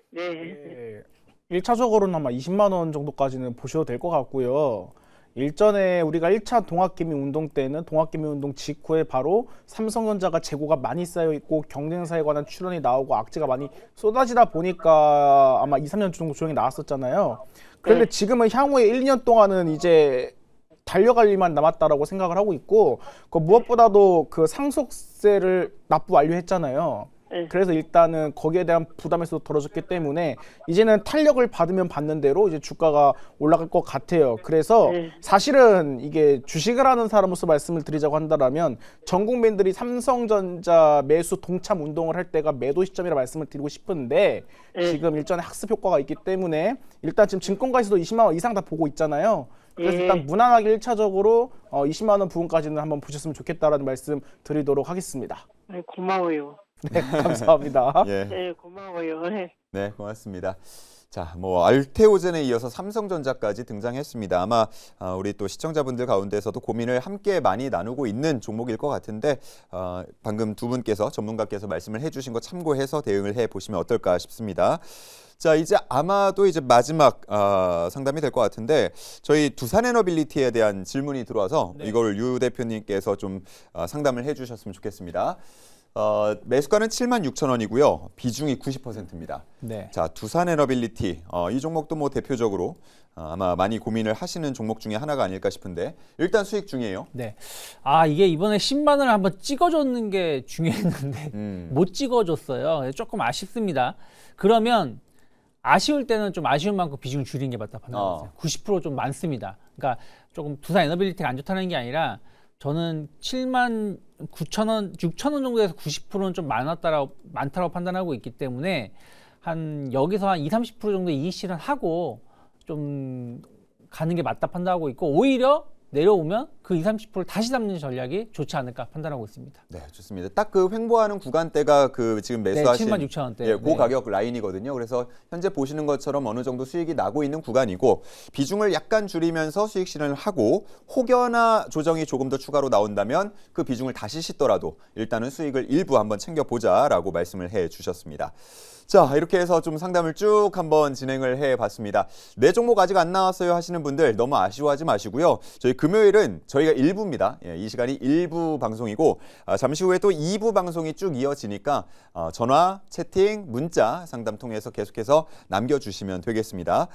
네. 네. 1차적으로는 아마 20만 원 정도까지는 보셔도 될 것 같고요. 일전에 우리가 1차 동학개미 운동 때는 동학개미 운동 직후에 바로 삼성전자가 재고가 많이 쌓여 있고 경쟁사에 관한 출연이 나오고 악재가 많이 쏟아지다 보니까 아마 2, 3년 정도 조정이 나왔었잖아요. 그런데 네. 지금은 향후에 1, 2년 동안은 이제 달려갈 일만 남았다라고 생각을 하고 있고 그 무엇보다도 그 상속세를 납부 완료했잖아요. 네. 그래서 일단은 거기에 대한 부담에서 덜어졌기 때문에 이제는 탄력을 받으면 받는 대로 이제 주가가 올라갈 것 같아요. 그래서 네. 사실은 이게 주식을 하는 사람으로서 말씀을 드리자고 한다면 전 국민들이 삼성전자 매수 동참 운동을 할 때가 매도 시점이라 말씀을 드리고 싶은데 네. 지금 일전에 학습 효과가 있기 때문에 일단 지금 증권가에서도 20만 원 이상 다 보고 있잖아요. 그래서 예. 일단 무난하게 1차적으로 20만 원 부분까지는 한번 보셨으면 좋겠다라는 말씀 드리도록 하겠습니다. 네, 고마워요. 네, 감사합니다. 예. 네, 고마워요. 네. 네, 고맙습니다. 자, 뭐 알테오젠에 이어서 삼성전자까지 등장했습니다. 아마 우리 또 시청자분들 가운데서도 고민을 함께 많이 나누고 있는 종목일 것 같은데 방금 두 분께서 전문가께서 말씀을 해주신 거 참고해서 대응을 해보시면 어떨까 싶습니다. 자, 이제 아마도 이제 마지막 상담이 될 것 같은데 저희 두산에너빌리티에 대한 질문이 들어와서 이걸 유 대표님께서 좀 상담을 해주셨으면 좋겠습니다. 매수가는 76,000원이고요. 비중이 90%입니다. 네. 자, 두산에너빌리티 이 종목도 뭐 대표적으로 아마 많이 고민을 하시는 종목 중에 하나가 아닐까 싶은데 일단 수익 중이에요. 네. 이게 이번에 10만 원을 한번 찍어줬는 게 중요했는데 못 찍어줬어요. 조금 아쉽습니다. 그러면 아쉬울 때는 좀 아쉬운 만큼 비중을 줄이는 게 맞다 판단했어요. 90%좀 많습니다. 그러니까 조금 두산 에너빌리티가 안 좋다는 게 아니라 저는 79,000원, 6,000원 정도에서 90%는 좀 많다라고 판단하고 있기 때문에 한 여기서 한 20, 30% 정도 이익 실현하고 좀 가는 게 맞다 판단하고 있고 오히려 내려오면 그 20, 30%를 다시 잡는 전략이 좋지 않을까 판단하고 있습니다. 네, 좋습니다. 딱 그 횡보하는 구간대가 그 지금 매수하신 76,000원대. 예, 그 가격 라인이거든요. 그래서 현재 보시는 것처럼 어느 정도 수익이 나고 있는 구간이고 비중을 약간 줄이면서 수익 실현을 하고 혹여나 조정이 조금 더 추가로 나온다면 그 비중을 다시 싣더라도 일단은 수익을 일부 한번 챙겨보자라고 말씀을 해 주셨습니다. 자, 이렇게 해서 좀 상담을 쭉 한번 진행을 해봤습니다. 네 종목 아직 안 나왔어요 하시는 분들 너무 아쉬워하지 마시고요. 저희 금요일은 저희가 1부입니다. 예, 이 시간이 1부 방송이고 잠시 후에 또 2부 방송이 쭉 이어지니까 전화, 채팅, 문자 상담 통해서 계속해서 남겨주시면 되겠습니다.